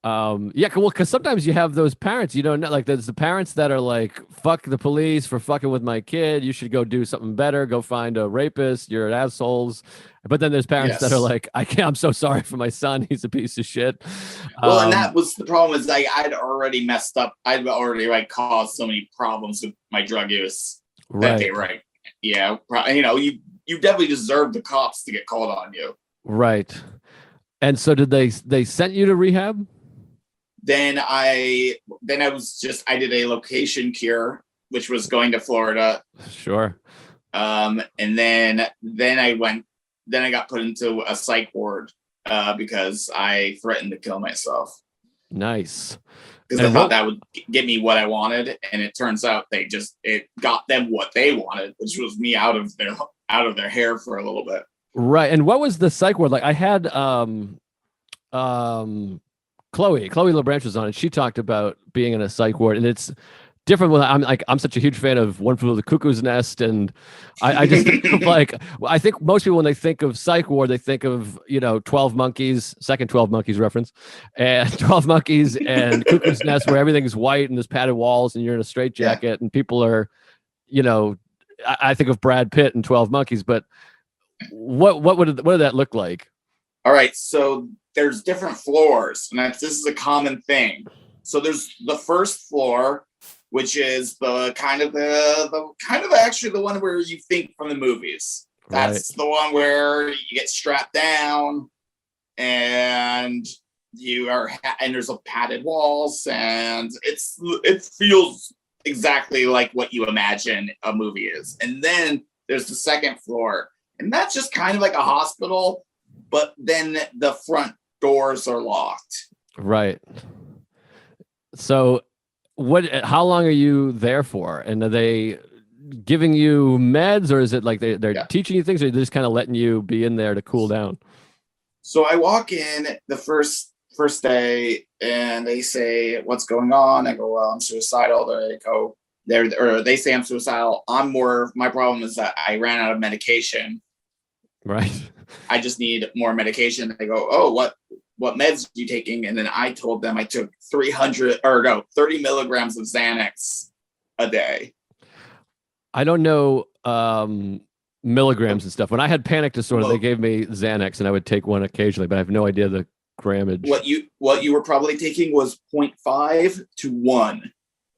Yeah, well, because sometimes you have those parents, like there's the parents that are like, fuck the police for fucking with my kid. You should go do something better. Go find a rapist. You're assholes. But then there's parents that are like, I'm so sorry for my son. He's a piece of shit. Well, and that was the problem, is I'd already messed up. I'd already like caused so many problems with my drug use that they were like, yeah, you definitely deserve the cops to get called on you. Right. And so did they sent you to rehab? Then I did a location cure, which was going to Florida. Sure. And then I got put into a psych ward because I threatened to kill myself. Nice. Because I thought that would get me what I wanted, and it turns out it got them what they wanted, which was me out of their hair for a little bit. Right. And what was the psych ward like? I had Chloe LeBranch was on, and she talked about being in a psych ward, and it's different. When I'm such a huge fan of One Flew Over the Cuckoo's Nest, and I just think of like, I think most people when they think of psych ward, they think of 12 Monkeys, second 12 Monkeys reference, and 12 Monkeys and Cuckoo's Nest, where everything's white and there's padded walls and you're in a straitjacket and people are, I think of Brad Pitt and 12 Monkeys, but what did that look like? All right, so there's different floors, and this is a common thing. So there's the first floor, which is the kind of actually the one where you think from the movies. That's the one where you get strapped down, and there's a padded walls, and it feels exactly like what you imagine a movie is. And then there's the second floor, and that's just kind of like a hospital, but then the front doors are locked. Right. So how long are you there for? And giving you meds, or is it like they're Yeah. teaching you things, or they're just kind of letting you be in there to cool down? So I walk in the first day and they say, "What's going on?" I go, "Well, I'm suicidal." They go, they say I'm suicidal. My problem is that I ran out of medication. Right. I just need more medication. They go, "Oh, what meds are you taking?" And then I told them I took 30 milligrams of Xanax a day. I don't know milligrams and stuff. When I had panic disorder, they Well, gave me Xanax, and I would take one occasionally, but I have no idea the grammage. what you were probably taking was 0.5 to 1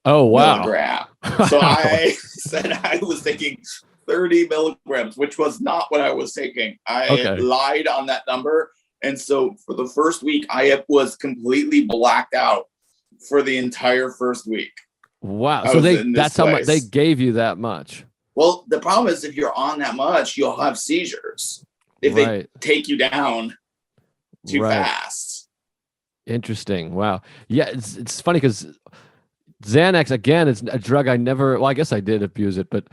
Oh wow. milligram. So Wow. I said I was taking 30 milligrams, which was not what I was taking. I Okay. lied on that number. And so for the first week, I was completely blacked out for the entire first week. Wow. I So was in this that's how much they place. gave you that much. Well, the problem is if you're on that much, you'll have seizures if they Right. take you down too Right. fast. Interesting. Wow. Yeah, it's funny because Xanax again is a drug I never. Well, I guess I did abuse it, but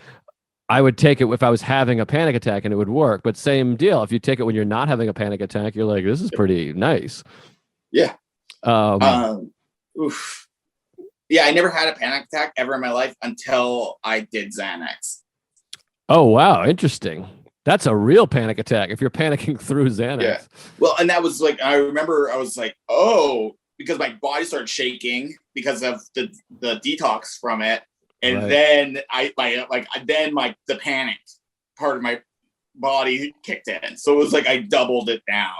I would take it if I was having a panic attack and it would work. But same deal. If you take it when you're not having a panic attack, you're like, this is pretty nice. Yeah. Um, Oof. Yeah, I never had a panic attack ever in my life until I did Xanax. oh wow, interesting. That's a real panic attack if you're panicking through Yeah. Xanax. Well, and that was like, I remember I was like, oh, because my body started shaking because of the detox from it. And Right. then the panic part of my body kicked in. So it was like I doubled it down.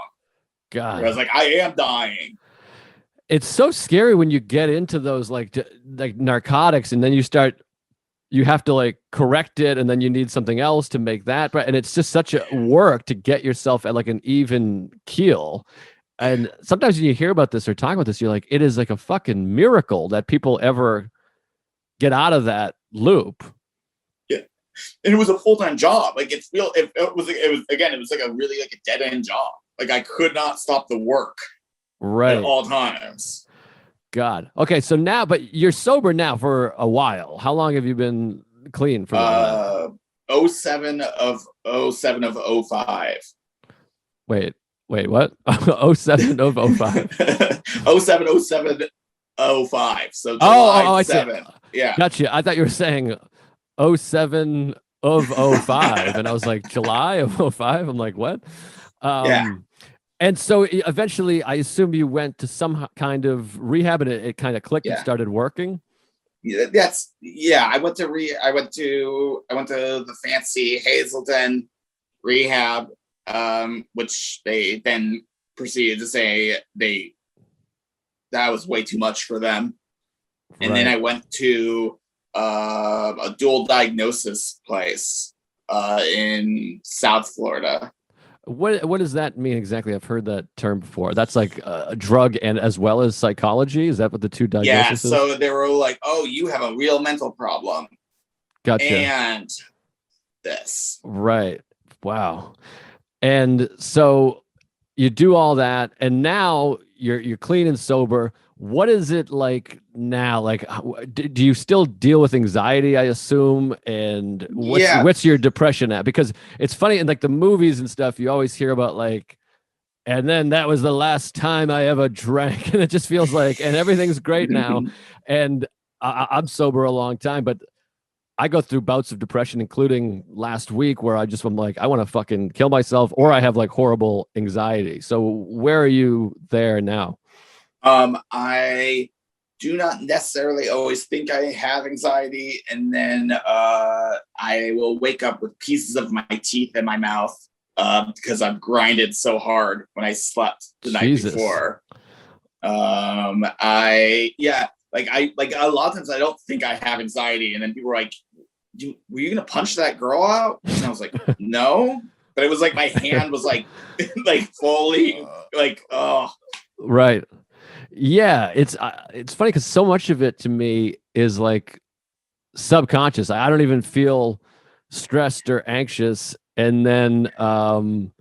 I was God. like, I am dying. It's so scary when you get into those like narcotics and then you have to like correct it and then you need something else to make that right, and it's just such a work to get yourself at like an even keel. And sometimes when you hear about this or talk about this, you're like, it is like a fucking miracle that people ever get out of that loop. Yeah. And it was a full-time job. Like it's real. It was like a really like a dead end job. Like I could not stop the work at Right. all times. God. Okay, so now, but you're sober now for a while. How long have you been clean from all that? Uh, oh 07 of 07 of 05. Wait, what? Oh 07 of 05. 07, 07, 05. So Oh, July I see. 7th. Yeah. Gotcha. I thought you were saying oh 07 of 05. And I was like, July of 05? I'm like, what? Yeah. And so eventually, I assume you went to some kind of rehab and it kind of clicked and Yeah. started working. I went to the fancy Hazelden rehab, which they then proceeded to say that was way too much for them. And then I went to a dual diagnosis place in South Florida. What does that mean exactly? I've heard that term before. That's like a drug and as well as psychology. Is that what the two diagnoses is? So they were like, "Oh, you have a real mental problem." Gotcha. And this. Right. Wow. And so you do all that, and now you're clean and sober. What is it like now? Like, do you still deal with anxiety? I assume, and what's your depression at? Because it's funny in like the movies and stuff, you always hear about like, and then that was the last time I ever drank, and it just feels like, and everything's great now, and I'm sober a long time, but I go through bouts of depression, including last week, where I'm like, I want to fucking kill myself, or I have like horrible anxiety. So where are you there now? I do not necessarily always think I have anxiety, and then I will wake up with pieces of my teeth in my mouth because I've grinded so hard when I slept the night before. Like a lot of times I don't think I have anxiety, and then people are like, "Were you gonna punch that girl out?" And I was like, "No," but it was like my hand was like, like fully like, oh, right. Yeah, it's funny because so much of it to me is like subconscious. I don't even feel stressed or anxious, and then I'm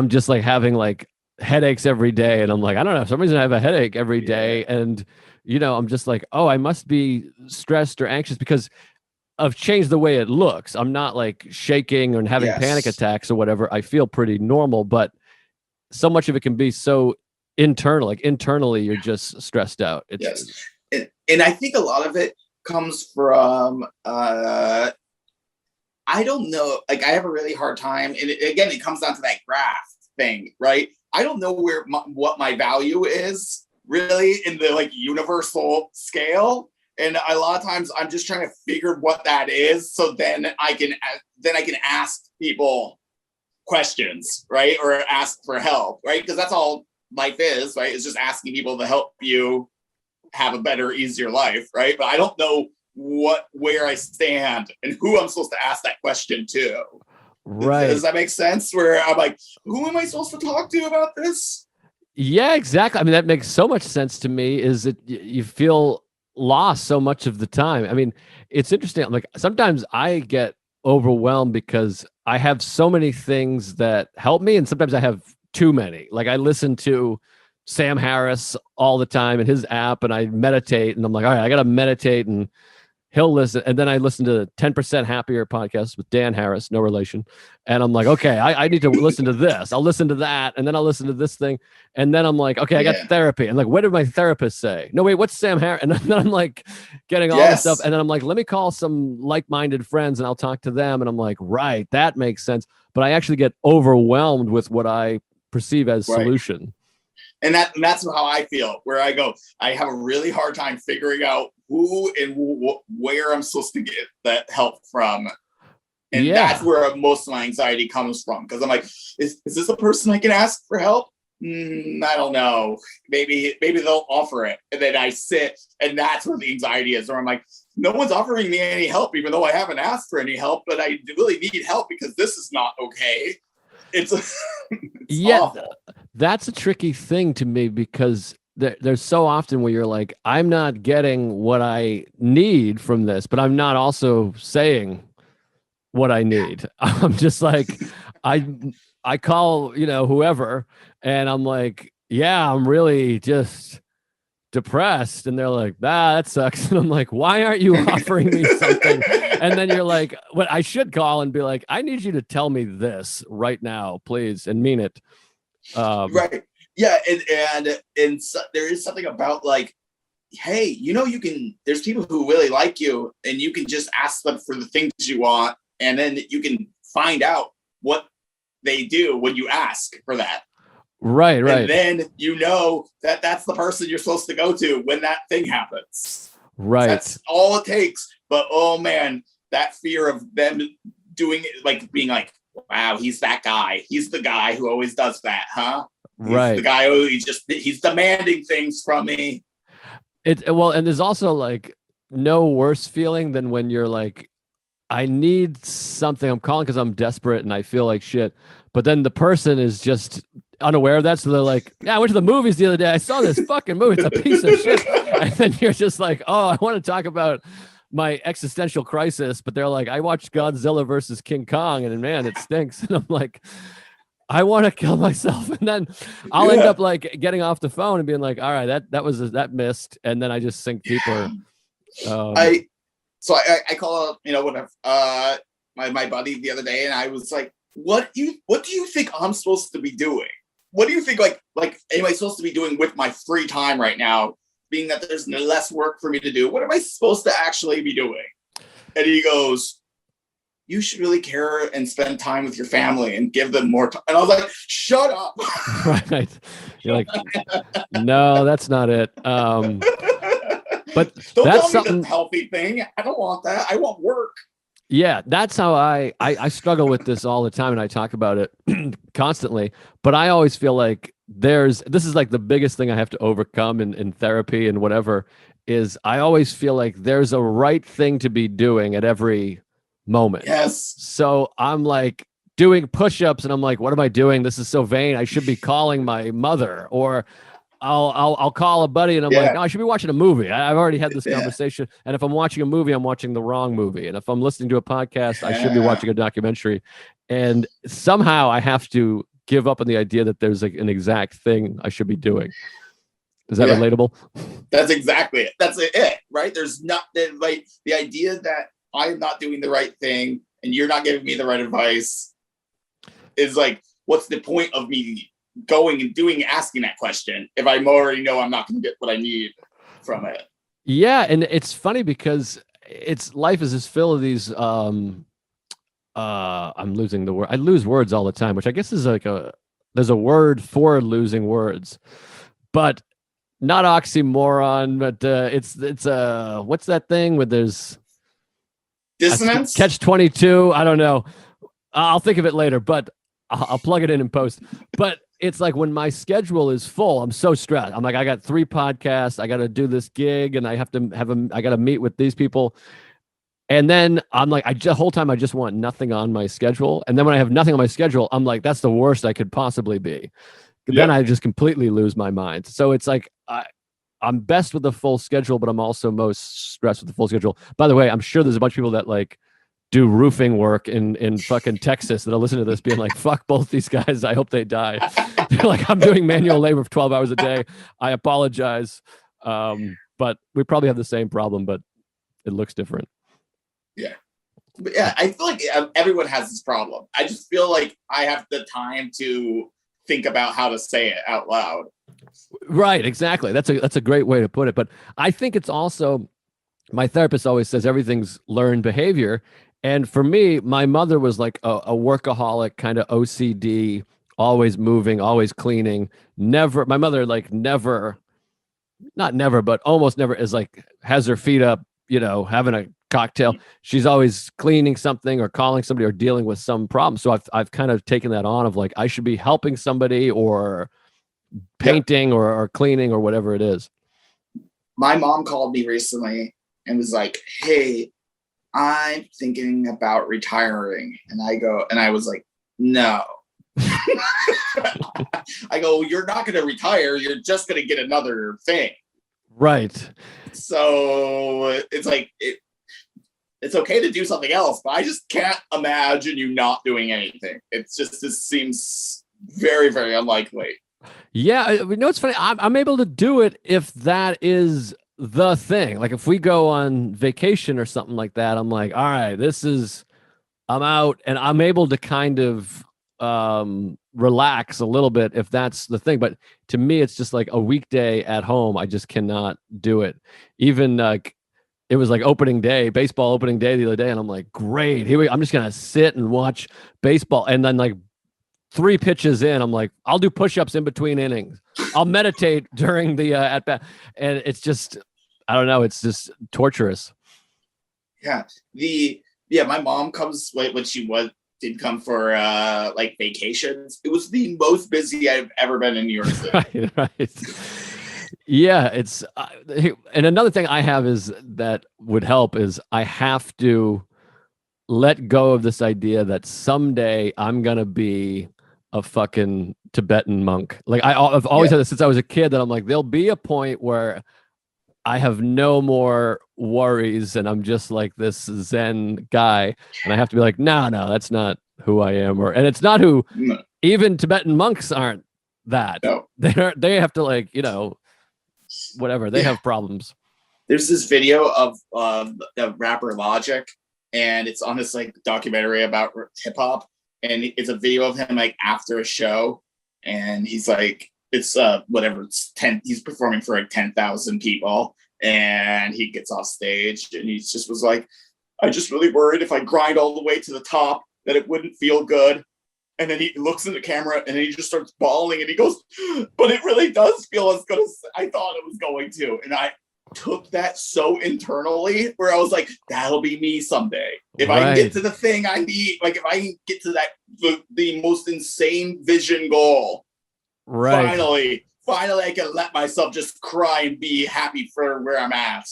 just like having like headaches every day, and I'm like, I don't know, for some reason I have a headache every day, and I'm just like, oh, I must be stressed or anxious because I've changed the way it looks. I'm not like shaking and having panic Yes. attacks or whatever. I feel pretty normal, but so much of it can be so internal. Like internally, you're just stressed out. It's Yes. And I think a lot of it comes from I don't know. Like, I have a really hard time, and again, it comes down to that graph thing, right? I don't know what my value is really in the like universal scale, and a lot of times I'm just trying to figure what that is, so then I can ask people questions, right, or ask for help, right? Because that's all life is, right? It's just asking people to help you have a better, easier life, right? But I don't know where I stand and who I'm supposed to ask that question to. right. Does that make sense? Where I'm like, who am I supposed to talk to about this? Yeah, exactly. I mean, that makes so much sense to me. Is that you feel lost so much of the time? I mean, it's interesting. Like sometimes I get overwhelmed because I have so many things that help me, and sometimes I have too many. Like I listen to Sam Harris all the time and his app, and I meditate, and I'm like, all right, I got to meditate and he'll listen. And then I listen to 10% Happier podcast with Dan Harris, no relation. And I'm like, okay, I need to listen to this. I'll listen to that. And then I'll listen to this thing. And then I'm like, okay, I got therapy. And like, what did my therapist say? No, wait, what's Sam Harris? And then I'm like getting all this stuff. And then I'm like, let me call some like-minded friends and I'll talk to them. And I'm like, right, that makes sense. But I actually get overwhelmed with what I perceive as solution. And that's how I feel, where I go, I have a really hard time figuring out who and where I'm supposed to get that help from. And that's where most of my anxiety comes from. Because I'm like, is this a person I can ask for help? I don't know. Maybe they'll offer it. And then I sit, and that's where the anxiety is, where I'm like, no one's offering me any help, even though I haven't asked for any help, but I really need help because this is not okay. It's awful. That's a tricky thing to me because there's so often where you're like, I'm not getting what I need from this, but I'm not also saying what I need. I'm just like, I call, whoever, and I'm like, yeah, I'm really just depressed. And they're like, that sucks. And I'm like, why aren't you offering me something? And then you're like, what I should call and be like, I need you to tell me this right now, please, and mean it. Right. Yeah. And so there is something about like, hey, there's people who really like you, and you can just ask them for the things you want. And then you can find out what they do when you ask for that. Right. And then that's the person you're supposed to go to when that thing happens. Right. That's all it takes. But oh man, that fear of them doing it, like being like, wow, he's that guy. He's the guy who always does that, huh? He's the guy who he's demanding things from me. And there's also like no worse feeling than when you're like, I need something. I'm calling because I'm desperate and I feel like shit. But then the person is just unaware of that. So they're like, yeah, I went to the movies the other day. I saw this fucking movie. It's a piece of shit. And then you're just like, oh, I want to talk about my existential crisis. But they're like, I watched Godzilla versus King Kong and man, it stinks. And I'm like, I want to kill myself. And then I'll end up like getting off the phone and being like, all right, that missed. And then I just sink deeper. I call my buddy the other day, and I was like, what do you think I'm supposed to be doing? What do you think like am I supposed to be doing with my free time right now, being that there's less work for me to do? What am I supposed to actually be doing? And he goes, you should really care and spend time with your family and give them more time. And I was like, shut up. Right. You're like, no, that's not it. But don't that's tell me the healthy thing. I don't want that. I want work. Yeah, that's how I struggle with this all the time, and I talk about it constantly. But I always feel like this is like the biggest thing I have to overcome in therapy and whatever, is I always feel like there's a right thing to be doing at every moment. Yes. So I'm like doing push-ups and I'm like, what am I doing? This is so vain. I should be calling my mother, or I'll call a buddy and I'm like, no, I should be watching a movie. I've already had this conversation. And if I'm watching a movie, I'm watching the wrong movie. And if I'm listening to a podcast, I should be watching a documentary. And somehow I have to give up on the idea that there's like an exact thing I should be doing. Is that relatable? That's exactly it. That's it, right? There's not like the idea that I'm not doing the right thing and you're not giving me the right advice, is like, what's the point of me going and asking that question if I already know I'm not going to get what I need from it? Yeah, and it's funny because life is just full of these I'm losing the word. I lose words all the time, which I guess is like there's a word for losing words, but not oxymoron, but it's what's that thing where there's Dissonance? catch 22. I don't know. I'll think of it later, but I'll plug it in post. But it's like when my schedule is full, I'm so stressed. I'm like, I got 3 podcasts, I got to do this gig, and I have to I got to meet with these people. And then I'm like, the whole time I just want nothing on my schedule. And then when I have nothing on my schedule, I'm like, that's the worst I could possibly be. Then I just completely lose my mind. So it's like, I'm best with the full schedule, but I'm also most stressed with the full schedule. By the way, I'm sure there's a bunch of people that like do roofing work in fucking Texas that'll listen to this being like, fuck both these guys. I hope they die. They're like, I'm doing manual labor for 12 hours a day. I apologize. But we probably have the same problem, but it looks different. Yeah. But yeah, I feel like everyone has this problem. I just feel like I have the time to think about how to say it out loud. Right, exactly. That's a great way to put it. But I think it's also, my therapist always says everything's learned behavior. And for me, my mother was like a workaholic, kind of OCD, always moving, always cleaning. My mother like never, not never, but almost never is like, has her feet up, having a cocktail. She's always cleaning something or calling somebody or dealing with some problem. So I've kind of taken that on of like, I should be helping somebody or painting or cleaning or whatever it is. My mom called me recently and was like, hey, I'm thinking about retiring. And I was like, no. I go, you're not going to retire. You're just going to get another thing. Right. So it's like, it's okay to do something else, but I just can't imagine you not doing anything. It's just, this seems very, very unlikely. Yeah. It's funny. I'm able to do it if that is the thing. Like if we go on vacation or something like that, I'm like, all right, I'm out, and I'm able to kind of relax a little bit if that's the thing. But to me, it's just like a weekday at home. I just cannot do it. Even it was like baseball opening day the other day, and I'm like, great, I'm just gonna sit and watch baseball. And then like 3 pitches in, I'm like, I'll do push-ups in between innings. I'll meditate during the at bat, and it's just, I don't know, it's just torturous. Yeah, my mom comes when she did come for like vacations. It was the most busy I've ever been in New York City. Right. Yeah, it's and another thing I have is that would help is I have to let go of this idea that someday I'm gonna be a fucking Tibetan monk. Like I've always had this since I was a kid, that I'm like, there'll be a point where I have no more worries and I'm just like this Zen guy, and I have to be like, no, that's not who I am, and it's not who even Tibetan monks aren't that. No. They have to like, whatever, they have problems. There's this video of the rapper Logic, and it's on this like documentary about hip hop, and it's a video of him like after a show, and he's like, it's it's 10, he's performing for like 10,000 people, and he gets off stage and he just was like, I just really worried if I grind all the way to the top that it wouldn't feel good. And then he looks in the camera and he just starts bawling and he goes, but it really does feel as good as I thought it was going to. And I took that so internally, where I was like, that'll be me someday. If I can get to the thing I need, like if I can get to that, the most insane vision goal, finally I can let myself just cry and be happy for where I'm at.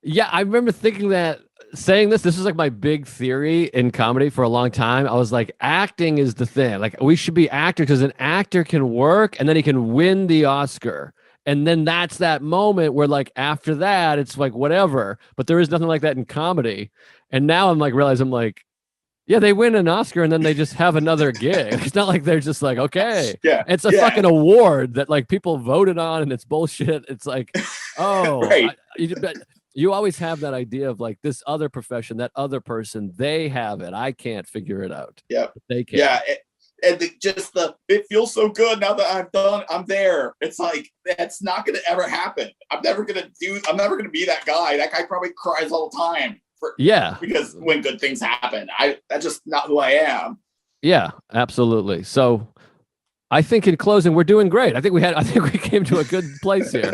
Yeah, I remember thinking that, saying this is like my big theory in comedy for a long time. I was like, acting is the thing. Like we should be actors, because an actor can work and then he can win the Oscar. And then that's that moment where like after that, it's like whatever. But there is nothing like that in comedy. And now I'm like, realize I'm like, yeah, they win an Oscar and then they just have another gig. It's not like they're just like, okay. Yeah. It's a fucking award that like people voted on and it's bullshit. It's like, oh, You always have that idea of like this other profession, that other person, they have it. I can't figure it out. Yeah. But they can. Yeah. And it feels so good now that I'm there. It's like, that's not going to ever happen. I'm never going to be that guy. That guy probably cries all the time because when good things happen, that's just not who I am. Yeah, absolutely. So I think in closing, we're doing great. I think we came to a good place here.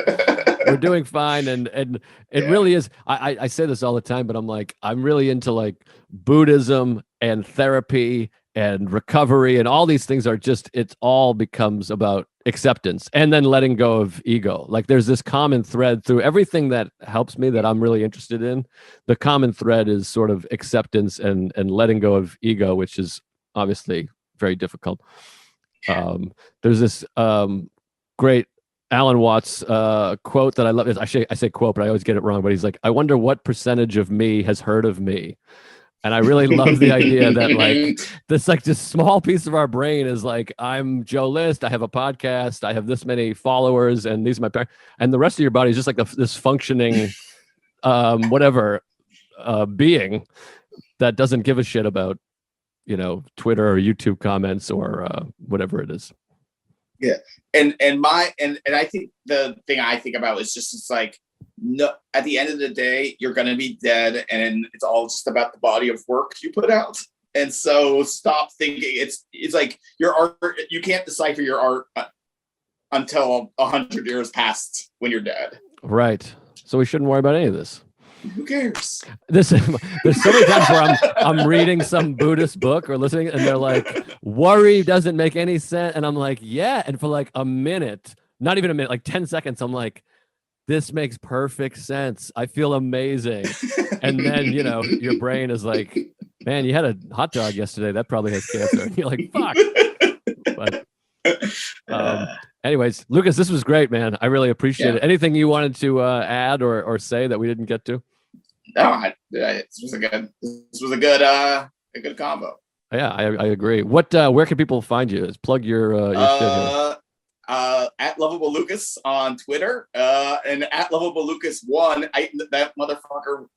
We're doing fine. And it really is. I say this all the time, but I'm really into like Buddhism and therapy and recovery, and all these things are just, it all becomes about acceptance and then letting go of ego. Like there's this common thread through everything that helps me that I'm really interested in. The common thread is sort of acceptance and letting go of ego, which is obviously very difficult. There's this great Alan Watts quote that I love. I say quote, but I always get it wrong. But he's like, I wonder what percentage of me has heard of me. And I really love the idea that like this small piece of our brain is like, I'm Joe List. I have a podcast. I have this many followers, and these are my parents. And the rest of your body is just like this functioning, being that doesn't give a shit about, Twitter or YouTube comments or whatever it is. Yeah, and I think the thing I think about is just, it's like, no, at the end of the day, you're going to be dead, and it's all just about the body of work you put out. And so stop thinking it's like your art. You can't decipher your art until 100 years past when you're dead. Right. So we shouldn't worry about any of this. Who cares? There's so many times where I'm reading some Buddhist book or listening, and they're like, worry doesn't make any sense. And I'm like, yeah. And for like a minute, not even a minute, like 10 seconds, I'm like, this makes perfect sense. I feel amazing. And then, your brain is like, man, you had a hot dog yesterday. That probably has cancer. And you're like, fuck. But anyways, Lucas, this was great, man. I really appreciate it. Anything you wanted to add or say that we didn't get to? No, this was a good combo. Yeah, I agree. What? Where can people find you? Plug your shit here. At Lovable Lucas on Twitter, and at Lovable Lucas 1. That motherfucker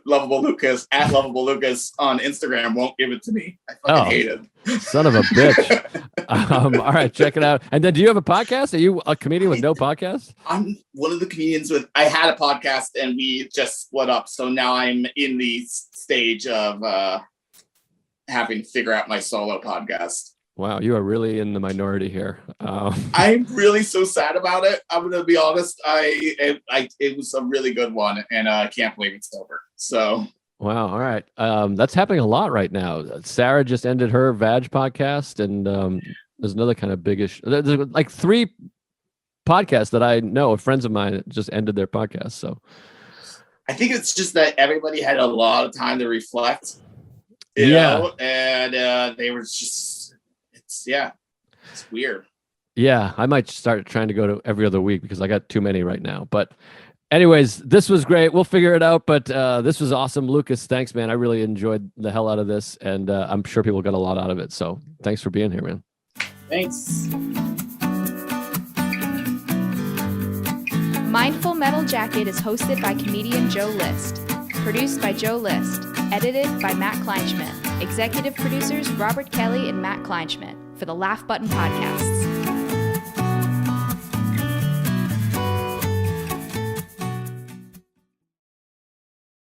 Lovable Lucas at Lovable Lucas on Instagram won't give it to me. I fucking hate it. Son of a bitch. All right, check it out. And then, do you have a podcast? Are you a comedian with no podcast? I'm one of the comedians I had a podcast and we just split up. So now I'm in the stage of having to figure out my solo podcast. Wow, you are really in the minority here. I'm really so sad about it. I'm going to be honest. It was a really good one, and I can't believe it's over. So. Wow. All right. That's happening a lot right now. Sarah just ended her Vag podcast, and there's another kind of big issue. There's like 3 podcasts that I know of friends of mine just ended their podcast. So I think it's just that everybody had a lot of time to reflect, you know, and they were just. It's weird. Yeah, I might start trying to go to every other week because I got too many right now. But anyways, this was great. We'll figure it out. But this was awesome. Lucas, thanks, man. I really enjoyed the hell out of this. And I'm sure people got a lot out of it. So thanks for being here, man. Thanks. Mindful Metal Jacket is hosted by comedian Joe List. Produced by Joe List. Edited by Matt Kleinschmidt. Executive producers Robert Kelly and Matt Kleinschmidt for the Laugh Button Podcast.